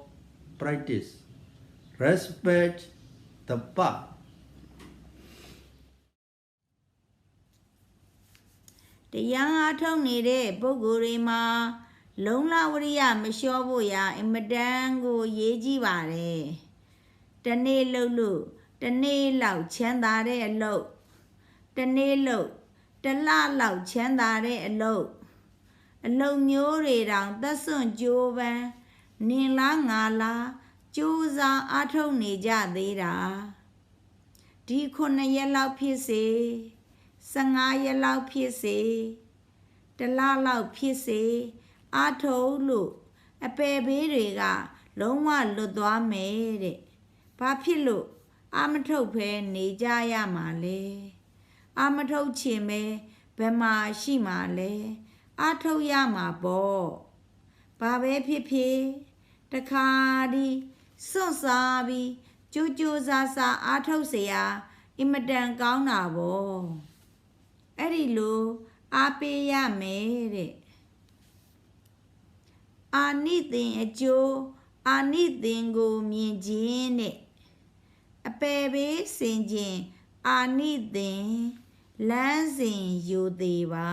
Speaker 2: practice. Respect the path.
Speaker 3: တရားအားထုတ်နေတဲ့ပုဂ္ဂိုလ်တွေမှာလုံလဝရိယမလျှော့ဖို့ရာအင်မတန်ကိုရေးကြီးပါတယ်။တစ်နေ့လှုပ်လို့တစ်နေ့လောက်ချမ်းသာတဲ့အလုပ်တစ်နေ့လှုပ်တစ်လလောက်ချမ်းသာတဲ့အလုပ်မျိုးတွေတောင်သက်စွန့်ကြိုးပမ်းနင်လားငါလားကြိုးစားအားထုတ်နေကြသေးတာဒီ9ရက်လောက်ဖြစ်စေ15ရက်လောက်ဖြစ်စေတစ်လလောက်ဖြစ်စေအားထုတ်လို့အပယ်ဘေးတွေကလုံးဝလွတ်သွားမယ်တဲ့ဘာဖြစ်လို့အာမထုတ်ဖဲနေကြရမှာလဲအာမထုတ်ချင်ပဲဘယ်မှာရှိမှာလဲအားထုတ်ရမှာပေါ့ဘာပဲဖြစ်ဖြစ်တခါဒီစွန့်စားပြီးကြိုးကြိုးစားစားအားထုတ်เสียအင်မတန်ကောင်းတာပေါ့အဲ့ဒီလိုအားပေးရမယ်တဲ့အာနိသင်အကျိုးအာနိသင်ကိုမြင်ခြင်းတဲ့အပယ်ဘေးစင်ခြင်းအာနိသင်လမ်းစဉ်ယူသေးပါ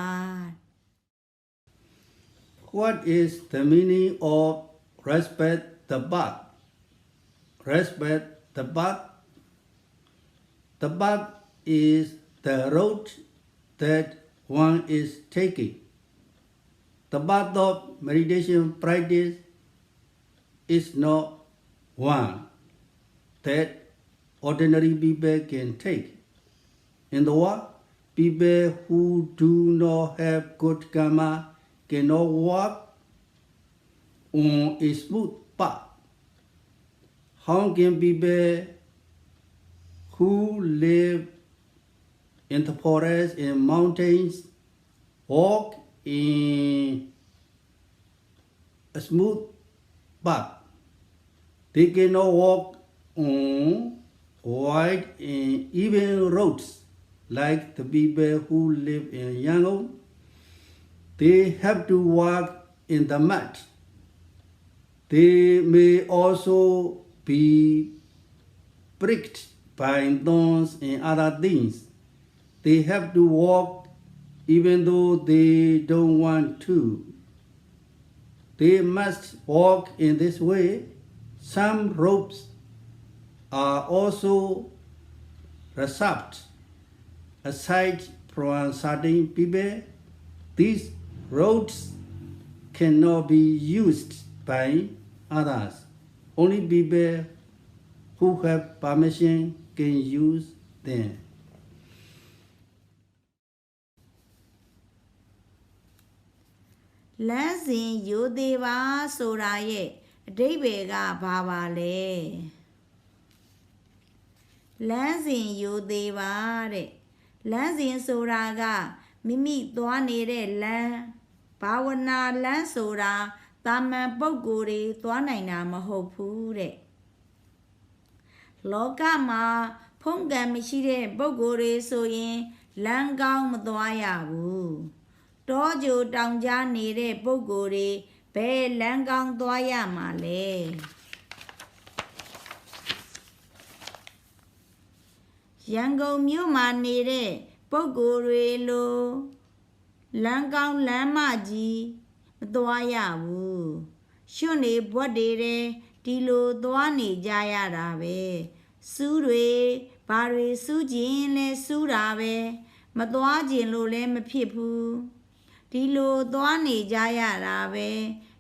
Speaker 2: What is the meaning of respect the path? Respect the path. The path is the road that one is taking. The path of meditation practice is not one that ordinary people can take. In the world, people who do not have good karma cannot walk on a smooth path. How can people who live in the forest and mountains walk in a smooth path? They cannot walk on wide and even roads like the people who live in Yangon. They have to walk in the mud. They may also be pricked by thorns and other things. They have to walk even though they don't want to. They must walk in this way. Some ropes are also reserved aside from certain people. These roads cannot be used by others. Only people who have permission can use them.
Speaker 3: လမ်းစဉ်ယူသေးပါဆိုတာရဲ့အဓိပ္ပာယ်ကဘာပါလဲလမ်းစဉ်ယူသေးပါတဲ့လမ်းစဉ်ဆိုတာကမိမိသွားနေတဲ့လမ်းဘာဝနာလမ်းဆိုတာတာမန်ပုဂ္ဂိုလ်တွေသွားနိုင်တာမဟုတ်ဘူးတဲ့လောကမှာဖုံးကံမရှိတဲ့ပုဂ္ဂိုလ်တွေဆိုရင်လမ်းကောင်းမသွားရဘူးတောကြိုတောင်ကြားနေတဲ့ပုဂ္ဂိုလ်တွေဘယ်လမ်းကောင်းသွားရမှာလဲရန်ကုန်မြို့မှာနေတဲ့ပုဂ္ဂိုလ်တွေလိုလမ်းကောင်းလမ်းမကြီးမသွားရဘူးရွှွနေဘွက်တွေဒီလိုသွားနေကြရတာပဲစူးတွေဘာတွေစူးခြင်းလဲစူးတာပဲမသွားခြင်းလို့လည်းမဖြစ်ဘူးဒီလိုသွားနေကြရတာပဲ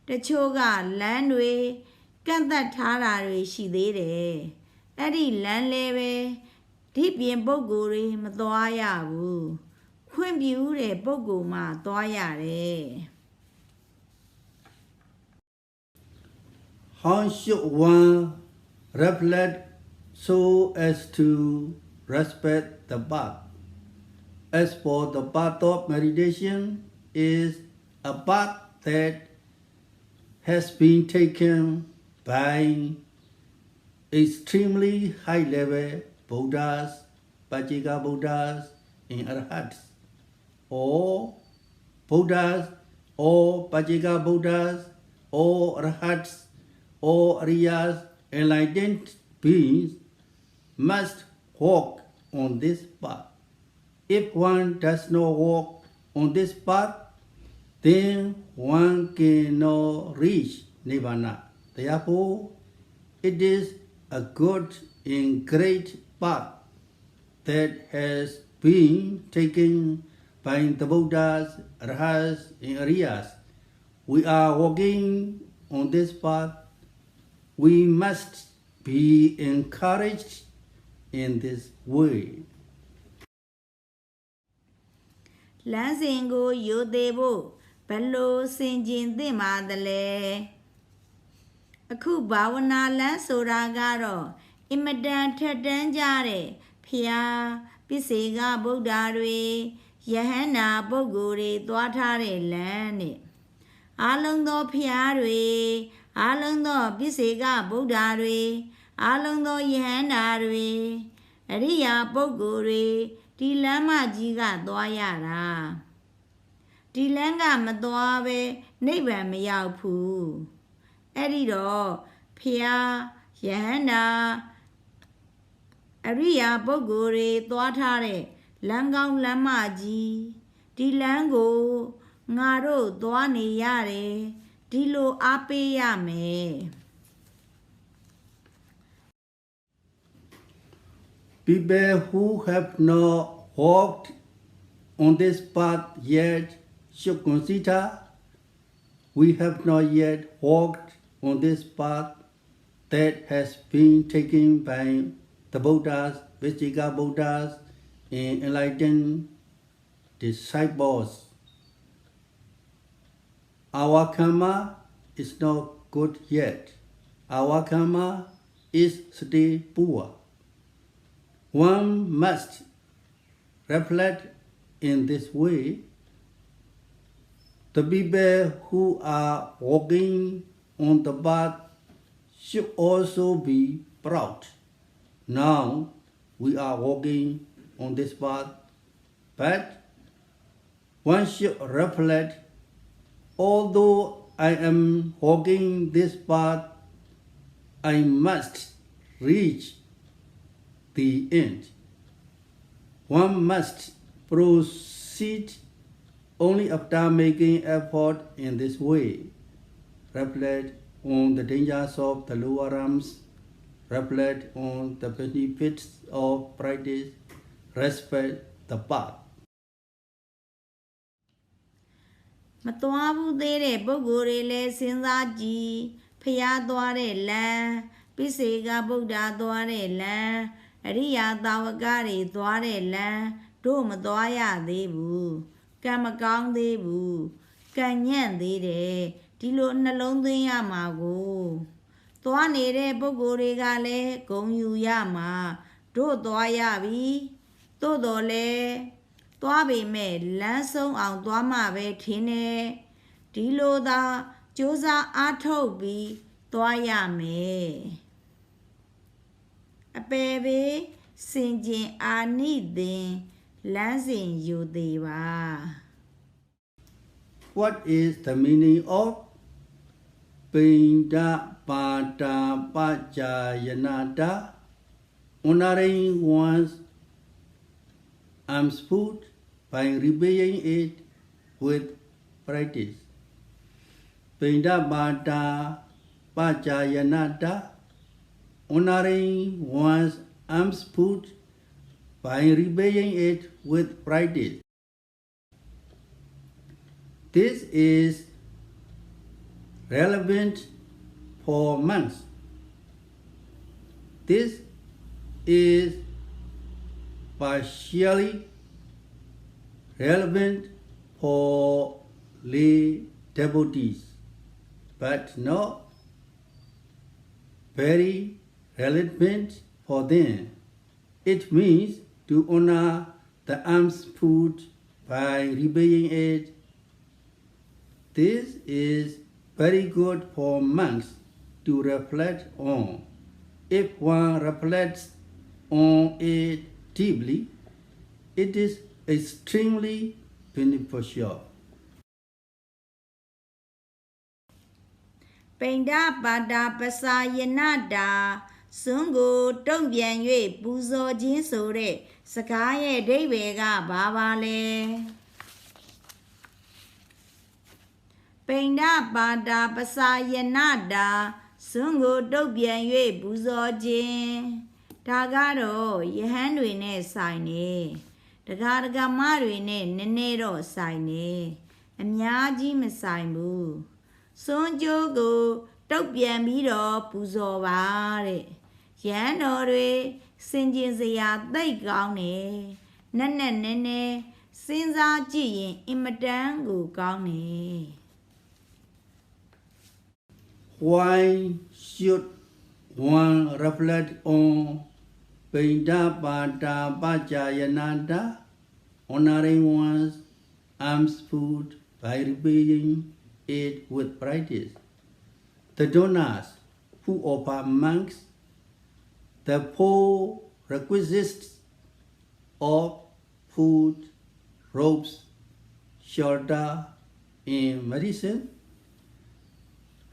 Speaker 3: တချို့ကလမ်းတွေကန့်သက်ထားတာတွေရှိသေးတယ်အဲ့ဒီလမ်းလဲပဲဒီပြင်ပုဂ္ဂိုလ်တွေမသွားရဘူးခွင့်ပြုတဲ့ပုဂ္ဂိုလ်မှသွားရတယ်
Speaker 2: How should one reflect so as to respect the path. As for the path of meditation, is a path that has been taken by extremely high-level Buddhas, Pajika Buddhas, and Arhats, or Buddhas, or Pajika Buddhas, or Arhats, or Ariyas, enlightened beings must walk on this path. If one does not walk on this path, then one cannot reach Nirvana. Therefore, it is a good and great path that has been taken by the Buddhas, Arhats, and Ariyas. We are walking on this path. We must be encouraged in this way.
Speaker 3: လမ်းစဉ်ကိုရိုသေဖို့ဘယ်လိုဆင်ခြင်သင့်ပါသလဲအခုဘာဝနာလမ်းဆိုတာကတော့အင်မတန်ထက်တန်းကြတဲ့ဖျားပစ္စေကဗုဒ္ဓတွေယဟန္တာပုဂ္ဂိုလ်တွေသွားထားတဲ့လမ်းနဲ့အားလုံးသောဖျားတွေအားလုံးသောပစ္စေကဗုဒ္ဓတွေအားလုံးသောယဟန္တာတွေအရိယာပုဂ္ဂိုလ်တွေဒီလမ်းမကြီးကသွားရတာဒီလမ်းကမသွားဘဲနိဗ္ဗာန်မရောက်ဘူးအဲ့ဒီတော့ဖျားယဟန္တာအရိယာပုဂ္ဂိုလ်တွေသွားထားတဲ့လမ်းကောင်းလမ်းမကြီးဒီလမ်းကိုငါတို့သွားနေရတယ်ဒီလိုအားပေးရမယ်
Speaker 2: People who have not walked on this path yet should consider we have not yet walked on this path that has been taken by the Buddhas, Vajika Buddhas, and enlightened disciples. Our karma is not good yet. Our karma is still poor. One must reflect in this way. The people who are walking on the path should also be proud. Now we are walking on this path, but one should reflect, although I am walking this path, I must reach the end. One must proceed only after making effort in this way. Reflect on the dangers of the lower realms. Reflect on the benefits of practice. Respect the path.
Speaker 3: မသွားဘူးသေးတဲ့ပုဂ္ဂိုလ်တွေလည်းစဉ်းစားကြည့်ဖျားသွားတဲ့လမ်းပစ္စေကဗုဒ္ဓသွားတဲ့လမ်းအရိယာသာဝကတွေသွားတဲ့လမ်းတို့မသွားရသေးဘူးကံမကောင်းသေးဘူးကံညံ့သေးတယ်ဒီလိုနှလုံးသွင်းရမှာကိုသွားနေတဲ့ပုဂ္ဂိုလ်တွေကလည်းဂုဏ်ယူရမှာတို့သွားရပြီသို့တော်လည်းသွားပေမဲ့လမ်းဆုံးအောင်သွားမှပဲထင်တယ်ဒီလိုသာကြိုးစားအားထုတ်ပြီးသွားရမယ်အပေပေစင်ကျင်အာနိသင်လမ်းစဉ်ယူသေးပါ
Speaker 2: What is the meaning of Pinda Pada Pajayanada? Honoring one's alms food by repaying it with practice. Pinda Pada Pajayanada. Honoring one's alms food by repaying it with practice. This is relevant for monks. This is partially relevant for lay devotees, but not very relevant for them. It means to honor the alms food by repaying it. This is very good for monks to reflect on. If one reflects on it deeply, it is extremely beneficial.
Speaker 3: ပိန္ဒပါတာပစာယနာတာစွန်းကိုတုံ့ပြန်၍ပူဇော်ခြင်းဆိုတဲ့စကားရဲ့အဓိပ္ပာယ်ကဘာပါလဲပိန္ဒပါတာပစာယနာတာစွန်းကိုတုံ့ပြန်၍ပူဇော်ခြင်းဒါကတော့ယဟန်တွေနဲ့ဆိုင်နေဒကာဒကာမတွေနဲ့နည်းနည်းတော့ဆိုင်နေအများကြီးမဆိုင်ဘူးစွန်းကြိုးကိုတုတ်ပြန်ပြီးတော့ပူဇော်ပါတဲ့ရဟန်းတော်တွေစင်ကြင်စရာသိတ်ကောင်းတယ်နက်နက်နဲနဲစဉ်းစားကြည့်ရင်အင်မတန်ကိုကောင်းတယ်
Speaker 2: Why should one reflect on Pinda Pata Pachayananda, honoring one's alms food by repaying it with practice? The donors who offer monks the four requisites of food, robes, shelter, and medicine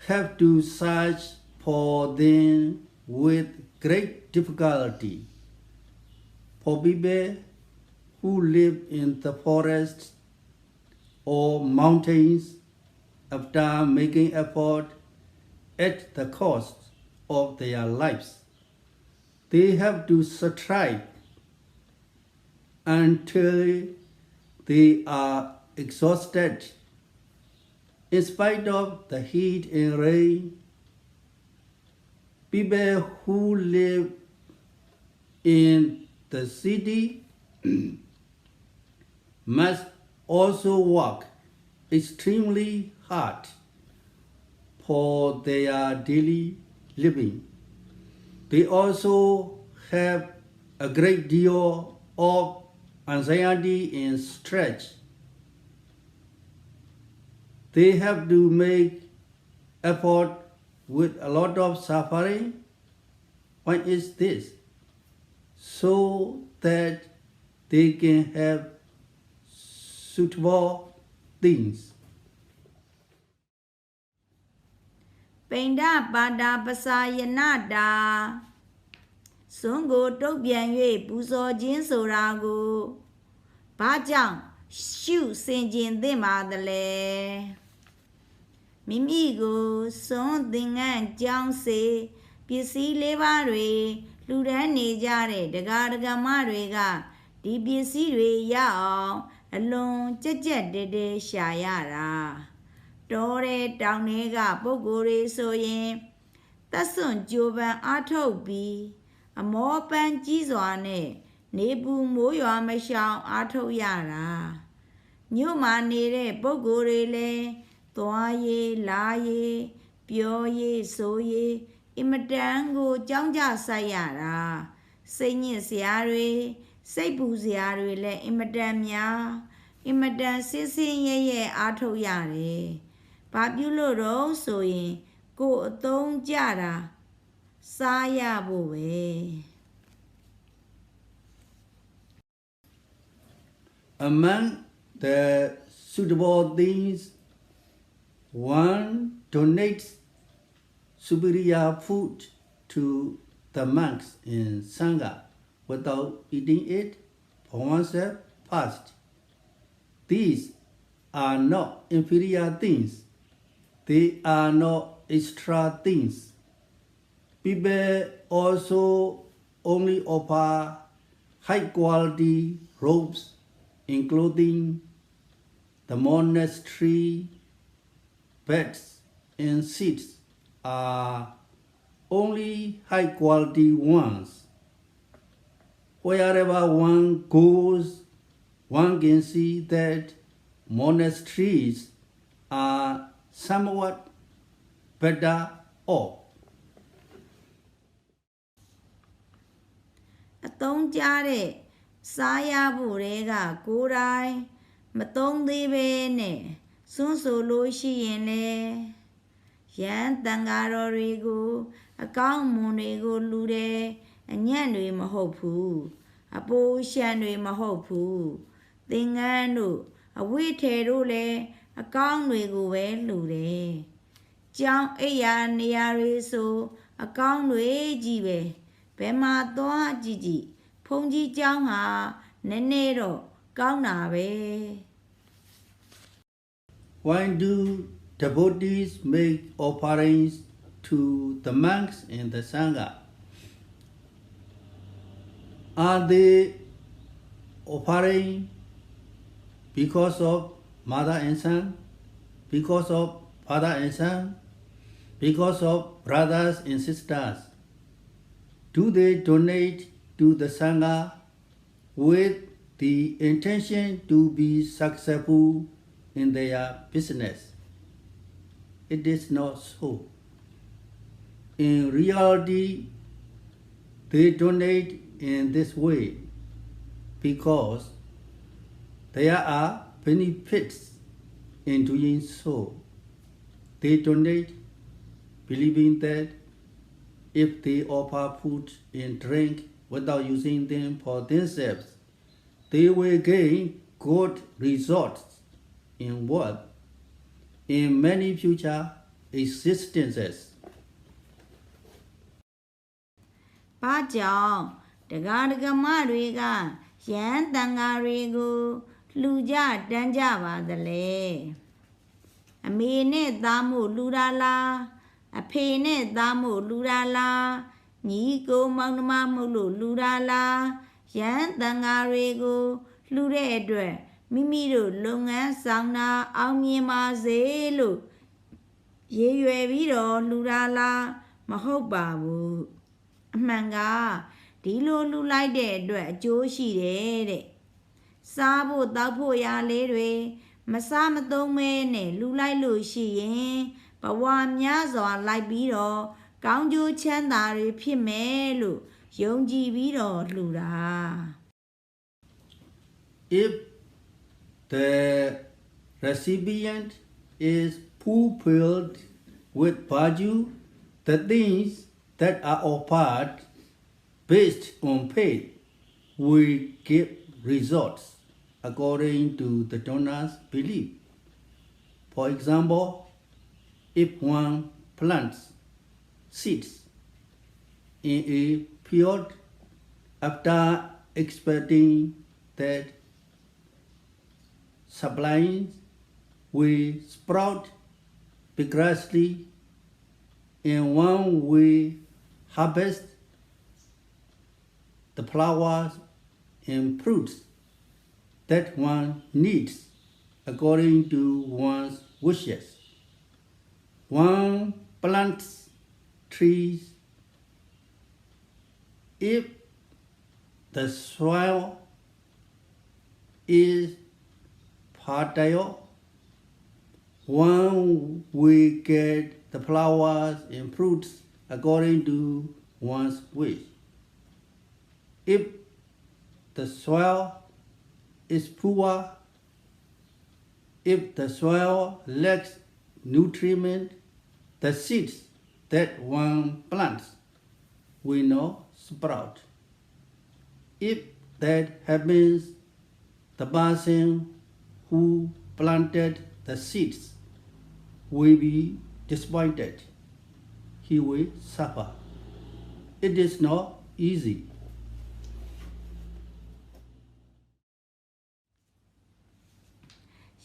Speaker 2: have to search for them with great difficulty. For people who live in the forests or mountains, after making effort at the cost of their lives, they have to strive until they are exhausted. In spite of the heat and rain, people who live in the city must also work extremely hard for their daily living. They also have a great deal of anxiety and stress. They have to make effort with a lot of suffering. Why is this? So that they can have suitable things.
Speaker 3: ပိန္ဒပါတာပစာယနာတာစွန်းကိုတုတ်ပြန်၍ပူဇော်ခြင်းဆိုတာကိုဘာကြောင့်ရှုစင်ကျင်သင့်ပါသလဲမိမိကိုစွန်းသင်္ကန်းကြောင်းစေပစ္စည်းလေးပါးတွေလူဒန်းနေကြတဲ့ဒကာဒကာမတွေကဒီပစ္စည်းတွေရအောင်အလွန်ကြက်ကြက်တဲတဲရှာရတာတော်တဲ့တောင်တွေကပုဂ္ဂိုလ်တွေဆိုရင်သက်စွန့်ကြိုးပမ်းအားထုတ်ပြီးအမောပန်းကြီးစွာနဲ့နေပူမိုးရွာမရှောင်အားထုတ်ရတာမြို့မှာနေတဲ့ပုဂ္ဂိုလ်တွေလည်းသွားရေးလာရေးပြောရေးဆိုရေးအင်မတန်ကိုကြောင်းကြဆိုင်ရတာစိတ်ညစ်စရာတွေစိတ်ပူစရာတွေလည်းအင်မတန်များအင်မတန်ဆင်းဆင်းရဲရဲအားထုတ်ရတယ်ဘာပြုလို့တော့ဆိုရင်ကိုယ်အသုံးကြတာစားရဖို့ပဲ
Speaker 2: Among the suitable things, one donates superior food to the monks in Sangha without eating it for oneself first. These are not inferior things. They are not extra things. People also only offer high quality robes, including the monastery beds and seats are only high quality ones. Wherever one goes, one can see that monasteries are somewhat better off.
Speaker 3: သုံးကြတဲ့စားရဖို့တွေကကိုယ်တိုင်မသုံးသေးပဲနဲ့စွန့်ဆိုလို့ရှိရင်လေရန်တန်ဃာတော်တွေကိုအကောင်းမွန်တွေကိုလူတယ်အညံ့တွေမဟုတ်ဘူးအပိုးရှမ်းတွေမဟုတ်ဘူးသင်္ကန်းတို့အဝိထေတို့လည်းအကောင်းတွေကိုပဲလူတယ်ကျောင်းအိယာနေရာတွေဆိုအကောင်းတွေကြီးပဲဘယ်မှာသွားကြည့်ကြည့်ဖုန်ကြီးကျောင်းဟာနည်းနည်းတော့ကောင်းတာပဲ
Speaker 2: Why do devotees make offerings to the monks in the Sangha? Are they offering because of mother and son, because of father and son, because of brothers and sisters? Do they donate to the Sangha with the intention to be successful in their business? It is not so. In reality, they donate in this way because there are benefits in doing so. They donate believing that if they offer food and drink without using them for themselves, they will gain good results in what? In many future existences.
Speaker 3: ဘာကြောင့်တရားဓမ္မတွေကရန်တန်ဃာတွေကိုလှူကြတန်းကြပါသလဲအမေနဲ့သားမို့လှူတာလားအဖေနဲ့သားမို့လှူတာလားညီကိုမောင်နှမမို့လို့လှူတာလားရန်တန်ဃာတွေကိုလှူတဲ့အတွက်မိမိတို့လုပ်ငန်းဆောင်တာအောင်မြင်ပါစေလို့ရည်ရွယ်ပြီးတော့လှူတာလားမဟုတ်ပါဘူးအမှန်ကဒီလိုလှူလိုက်တဲ့အတွက်အကျိုးရှိတယ်တဲ့စားဖို့တောက်ဖို့ရလေးတွေမစားမသုံးမဲနဲ့လှူလိုက်လို့ရှိရင်ဘဝများစွာလိုက်ပြီးတော့ကောင်းကျိုးချမ်းသာတွေဖြစ်မယ်လို့ယုံကြည်ပြီးတော့လှူတာ
Speaker 2: If the recipient is fulfilled with virtue, the things that are offered based on faith will give results according to the donor's belief. For example, if one plants seeds in a field after expecting that saplings will sprout vigorously and one will harvest the flowers and fruits that one needs according to one's wishes. One plants trees. If the soil is fertile, one will get the flowers and fruits according to one's wish. If the soil is poor, if the soil lacks nutriment, the seeds that one plants will not sprout. If that happens, the person who planted the seeds will be disappointed. He will suffer. It is not easy.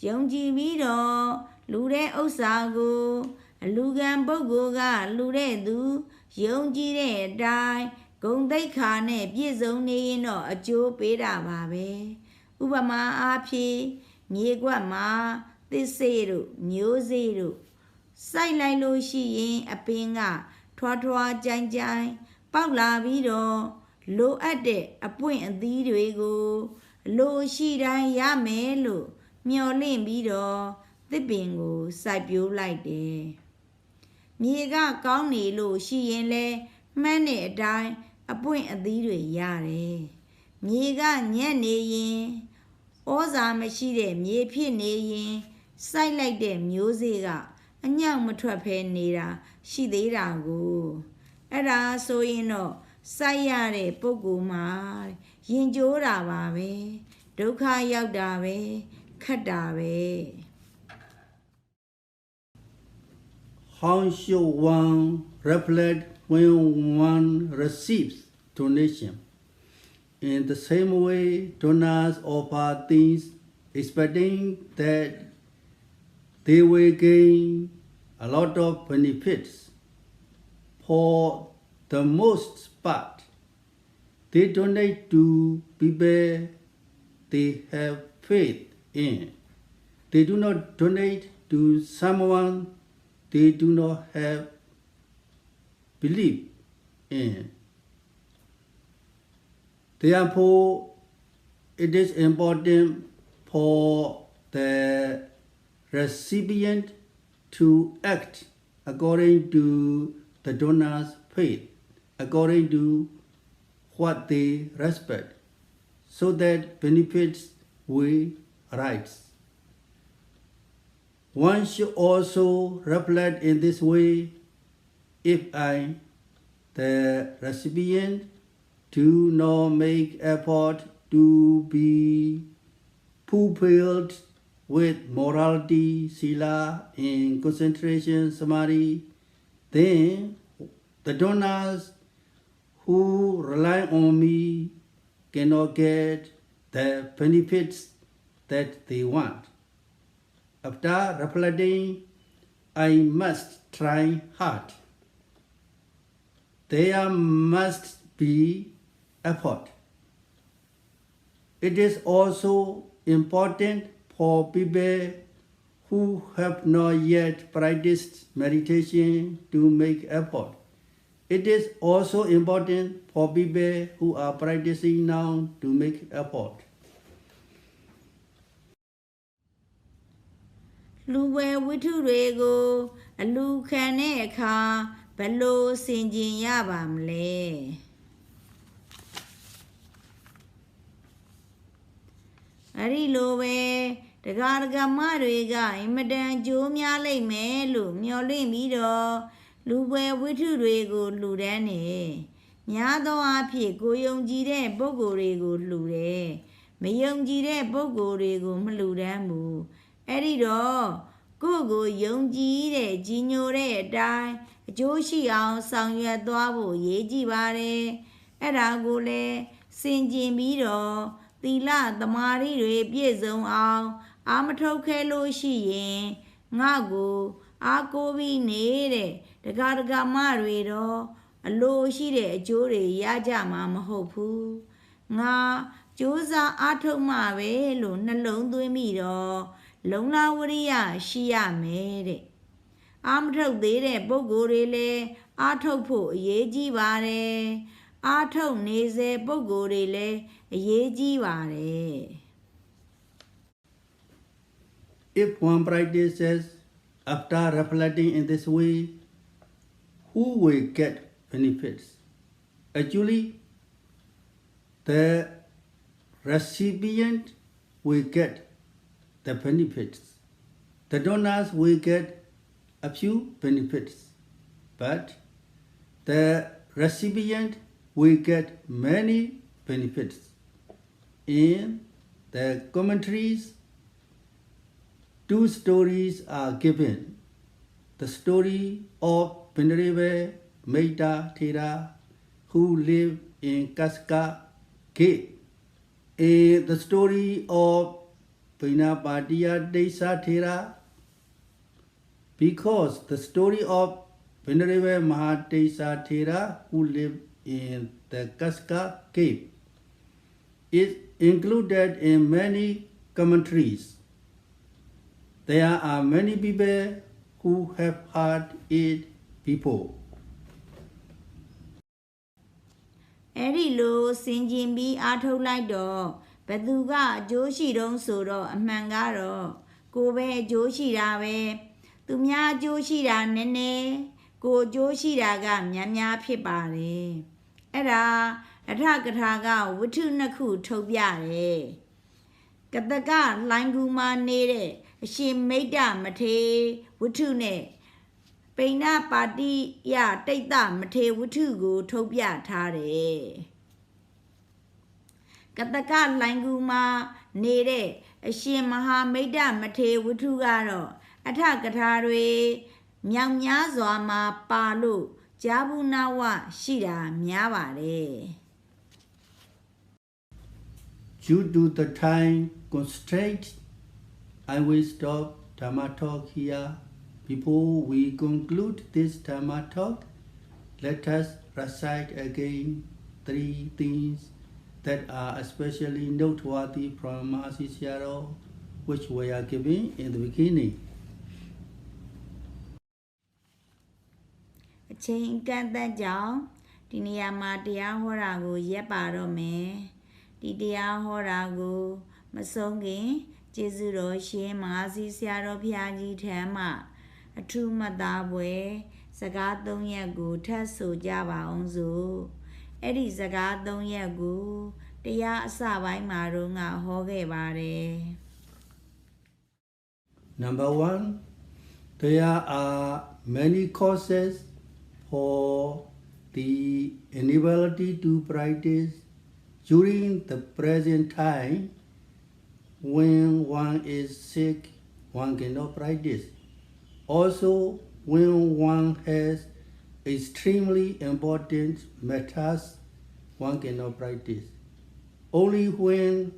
Speaker 3: ယုံကြည်ပြီးတော့လူတဲ့ဥစ္စာကိုအလူခံပုဂ္ဂိုလ်ကလူတဲ့သူယုံကြည်တဲ့အတိုင်းဂုဏ်သိက္ခာနဲ့ပြည့်စုံနေရင်တော့အကျိုးပေးတာပါပဲဥပမာအားဖြင့်မြေကွက်မှာသစ်စေ့တို့မျိုးစေ့တို့စိုက်လိုက်လို့ရှိရင်အပင်ကထွားထွားကြိုင်ကြိုင်ပေါက်လာပြီးတော့လိုအပ်တဲ့အပွင့်အသီးတွေကိုလိုရှိတိုင်းရမယ်လို့မျှော်လင့်ပြီးတော့သစ်ပင်ကိုစိုက်ပျိုးလိုက်တယ်မြေကကောင်းနေလို့ရှိရင်လဲမှန်းတဲ့အတိုင်း အပွင့်အသီးတွေရတယ်မြေကညက်နေရင်ဩဇာမရှိတဲ့မြေဖြစ်နေရင်စိုက်လိုက်တဲ့မျိုးစေ့ကအညောင်မထွက်ဖဲနေတာရှိသေးတာကိုအဲ့ဒါဆိုရင်တော့စိုက်ရတဲ့ပုဂ္ဂိုလ်မှာရင်ကျိုးတာပါပဲဒုက္ခရောက်တာပဲခက်တာပဲ
Speaker 2: How should one reflect when one receives donation? In the same way, donors offer things expecting that they will gain a lot of benefits. For the most part, they donate to people they have faith in. They do not donate to someone they do not have belief in. Therefore, it is important for the recipient to act according to the donor's faith, according to what they respect, so that benefits will arise. One should also reflect in this way: if I, the recipient, do not make effort to be fulfilled with morality, sila, in concentration, samadhi, then the donors who rely on me cannot get the benefits that they want. After reflecting, I must try hard. There must be effort. It is also important for people who have not yet practiced meditation to make effort. It is also important for people who are practicing now to make effort.
Speaker 3: လူဝဲဝိထုတွေကိုအလူခံတဲ့အခါဘယ်လိုဆင်ခြင်ရပါမလဲအဲ့ဒီလိုပဲတရားဓမ္မတွေကအင်မတန်ကြိုးများလိမ့်မယ်လို့မျှော်လင့်ပြီးတော့လူဝဲဝိထုတွေကိုလှူဒန်းနေများသောအားဖြင့်ကိုယုံကြည်တဲ့ပုဂ္ဂိုလ်တွေကိုလှူတယ်မယုံကြည်တဲ့ပုဂ္ဂိုလ်တွေကိုမလှူဒန်းဘူးအဲ့ဒီတော့ကိုယ့်ကိုယုံကြည်တဲ့ကြီးညိုတဲ့အတိုင်းအကျိုးရှိအောင်ဆောင်ရွက်သွားဖို့ရည်ကြည်ပါတယ်အဲ့ဒါကိုလည်းစင်ကျင်ပြီးတော့သီလသမာဓိတွေပြည့်စုံအောင်အာမထုတ်ခဲလို့ရှိရင်ငါကိုအားကိုးပြီးနေတဲ့တရားဓမ္မတွေတော့အလိုရှိတဲ့အကျိုးတွေရကြမှာမဟုတ်ဘူးငါကြိုးစားအားထုတ်မှပဲလို့နှလုံးသွင်းပြီးတော့လုံလဝရိယရှိရမယ်တဲ့အာမထုတ်သေးတဲ့ပုဂ္ဂိုလ်တွေလည်းအားထုတ်ဖို့အရေးကြီးပါတယ်အားထုတ်နေစေပုဂ္ဂိုလ်တွေလည်းအရေးကြီးပါတယ်
Speaker 2: If one practices after reflecting in this way, who will get benefits? Actually, the recipient will get the benefits. The donors will get a few benefits, but the recipient will get many benefits. In the commentaries, two stories are given. The story of Venerable Maida Thera, who lived in Kaska Cave, and the story of Pinapatiya Desa Thera, because the story of Venerable Mahadesa Thera, who lived in the Kaska Cave, is included in many commentaries. There are many people who have heard it before.
Speaker 3: အဲ့ဒီလိုစင်ကျင်ပြီးအားထုတ်လိုက်တော့ဘသူကအကျိုးရှိတုံးဆိုတော့အမှန်ကတော့ကိုယ်ပဲအကျိုးရှိတာပဲသူများအကျိုးရှိတာနည်းနည်းကိုယ်အကျိုးရှိတာကများများဖြစ်ပါတယ် အဲ့ဒါအထကထာကဝတ္ထုနှစ်ခုထုတ်ပြတယ်ကတကလိုင်းကူမှာနေတဲ့အရှင်မိတ္တမထေဝတ္ထုနဲ့ပိဏပါတိယတိတ်တမထေဝတ္ထုကိုထုတ်ပြထားတယ်ကတကလိုင်းကူမှာနေတဲ့အရှင်မဟာမိတ္တမထေဝတ္ထုကတော့အထကထာတွေမြောက်များစွာမှာပါလို့ဂျာဘူးနာဝရှိတာများပါတယ်
Speaker 2: Due to the time constraint, I will stop Dhamma talk here. Before we conclude this Dhamma talk, let us recite again 3 things that are especially noteworthy from Mahasi Sayadaw, which we are given in the beginning.
Speaker 3: အချိန်ကန့်သတ်ကြောင့်ဒီနေရာမှာတရားဟောတာကိုရပ်ပါတော့မယ်ဒီတရားဟောတာကိုမဆုံးခင်ကျေးဇူးတော်ရှင်မဟာစီဆရာတော်ဘုရားကြီးထံမှအထူးမှတ်သားပွဲစကား3ရက်ကိုထပ်ဆိုကြပါအောင်စို့အဲ့ဒီစကား3ရက်ကိုတရားအစပိုင်းမှာတော့ငါဟောခဲ့ပါတယ်
Speaker 2: Number 1, there are many causes for the inability to practice during the present time. When one is sick, one cannot practice. Also, when one has extremely important matters, one cannot practice. Only when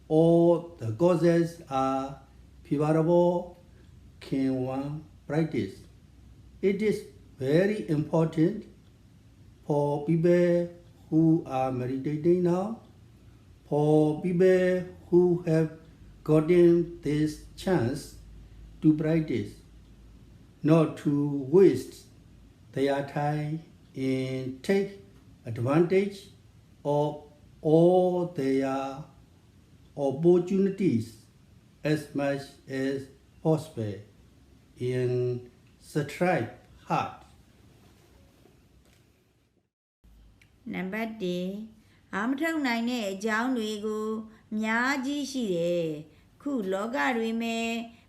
Speaker 2: all the causes are favorable can one practice. It is very important for people who are meditating now, for people who have gotten this chance to practice, not to waste their time and take advantage of all their opportunities as much as possible in strive hard.
Speaker 3: နံပါတ်1အာမထုတ်နိုင်တဲ့အကြောင်းတွေကိုအများကြီးရှိတယ်ခုလောကတွင်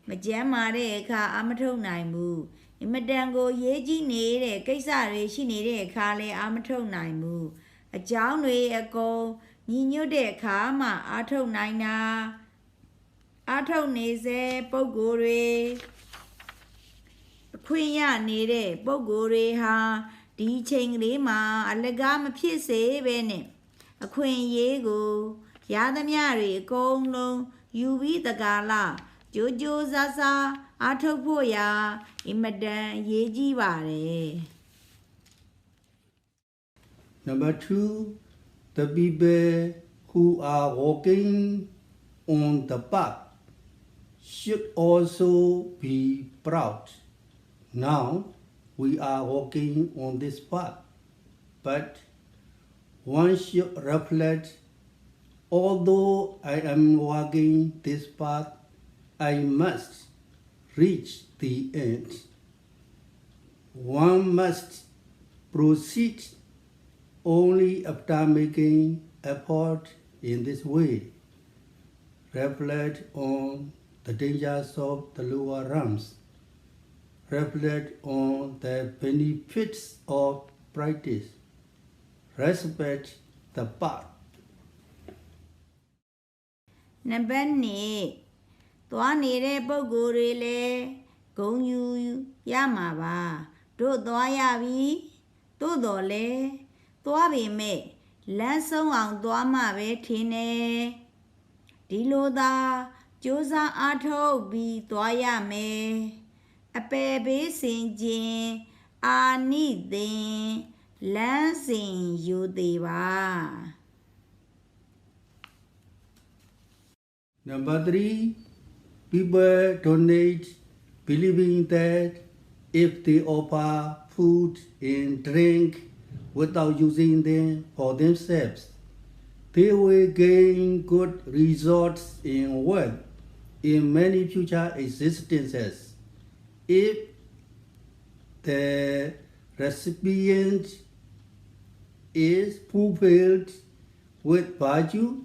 Speaker 3: မကျမ်းမာတဲ့အခါအာမထုတ်နိုင်ဘူးအင်မတန်ကိုရေးကြီးနေတဲ့ကိစ္စတွေရှိနေတဲ့အခါလဲအာမထုတ်နိုင်ဘူးအကြောင်းတွေအကုန်ညီညွတ်တဲ့အခါမှအာထုတ်နိုင်တာအာထုတ်နေစေပုဂ္ဂိုလ်တွေအခွင့်ရနေတဲ့ပုဂ္ဂိုလ်တွေဟာဒီချိန်ကလေးမှာအလကားမဖြစ်စေပဲနဲ့အခွင့်အရေးကိုရသမျှတွေအကုန်လုံးယူပြီးတကားလားကြိုးကြိုးစားစားအားထုတ်ဖို့ရာအင်မတန်အရေးကြီးပါတယ်
Speaker 2: Number 2, the people who are walking on the path should also be proud. Now we are walking on this path, but one should reflect, although I am walking this path, I must reach the end. One must proceed only after making effort in this way. Reflect on the dangers of the lower realms. Reflect on the benefits of practice. Respect the path.
Speaker 3: နံပါတ်2သွားနေတဲ့ပုဂ္ဂိုလ်တွေလည်းဂုဏ်ယူရမှာပါတို့သွားရပြီသို့တော်လဲသွားပေမဲ့လမ်းဆုံးအောင်သွားမှပဲထင်တယ်ဒီလိုသာကြိုးစားအားထုတ်ပြီးသွားရမယ်အပယ်ဘေးစင်ခြင်းအာနိသင်လမ်းစဉ်ယူသေးပါ
Speaker 2: Number 3, people donate believing that if they offer food and drink without using them for themselves, they will gain good results in wealth in many future existences. If the recipient is fulfilled with virtue,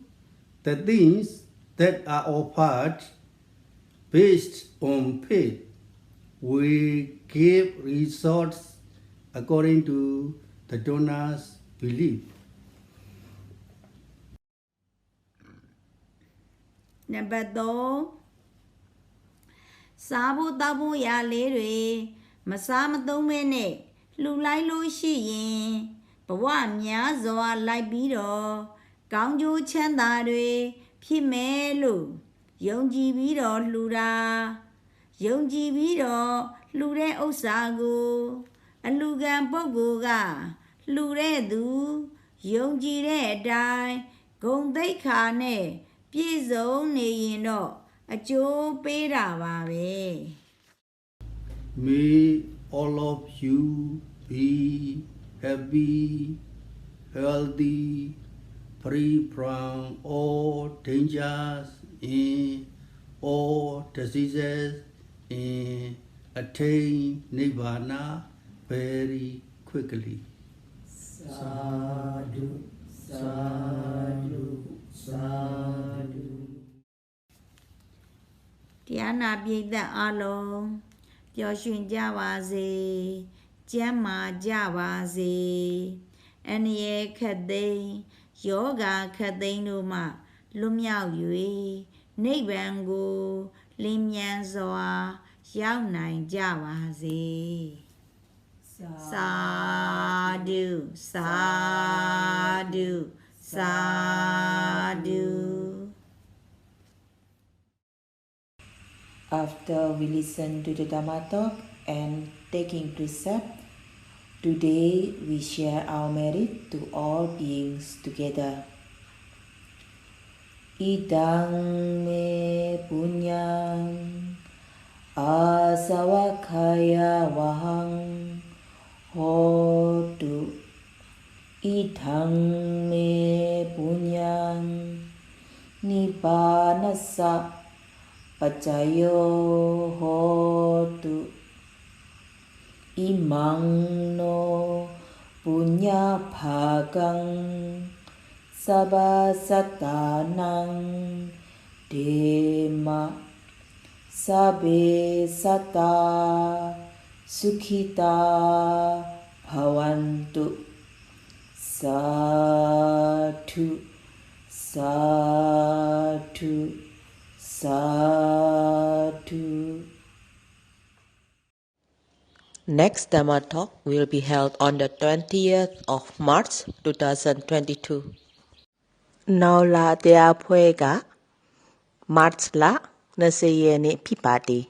Speaker 2: the things that are offered based on faith will give results according to the donor's belief.
Speaker 3: Number 3 စားဖို့တောက်ဖို့ရလေးတွေမစားမသုံးမဲနဲ့လှူလိုက်လို့ရှိရင်ဘဝများစွာလိုက်ပြီးတော့ကောင်းကျိုးချမ်းသာတွေဖြစ်မယ်လို့ယုံကြည်ပြီးတော့လှူတာယုံကြည်ပြီးတော့လှူတဲ့ဥစ္စာကိုအလှူခံပုဂ္ဂိုလ်ကလှူတဲ့သူယုံကြည်တဲ့အတိုင်းဂုဏ်သိက္ခာနဲ့ပြည့်စုံနေရင်တော့အကျိုးပေးတာပါပဲ
Speaker 2: May all of you be happy, healthy, free from all dangers and all diseases, and attain Nibbana very quickly.
Speaker 1: Sadhu, sadhu, sadhu.
Speaker 3: တရားနာပိဋကအားလုံးပျော်ရွှင်ကြပါစေကျန်းမာကြပါစေအန္တရာယ်ခတ်သိမ်းယောဂခတ်သိမ်းတို့မှလွတ်မြောက်၍နိဗ္ဗာန်ကိုလင်းမြန်စွာရောက်နိုင်ကြပါစေသာဓုသာဓုသာဓု
Speaker 1: After we listen to the Dhamma talk and taking precept, today we share our merit to all beings together. Idang me punyang asavakaya vahang hotu. Idang me punyang nibbanasa Pacayo hotu imang no punya bhagang sabasatanang dema sabe sata sukhita bhavantu sadhu sadhu Sadhu.
Speaker 4: Next Dhamma talk will be held on the 20th of March 2022. Now la tia phuega March la 20 ရက်နေ့ဖြစ်ပါတယ်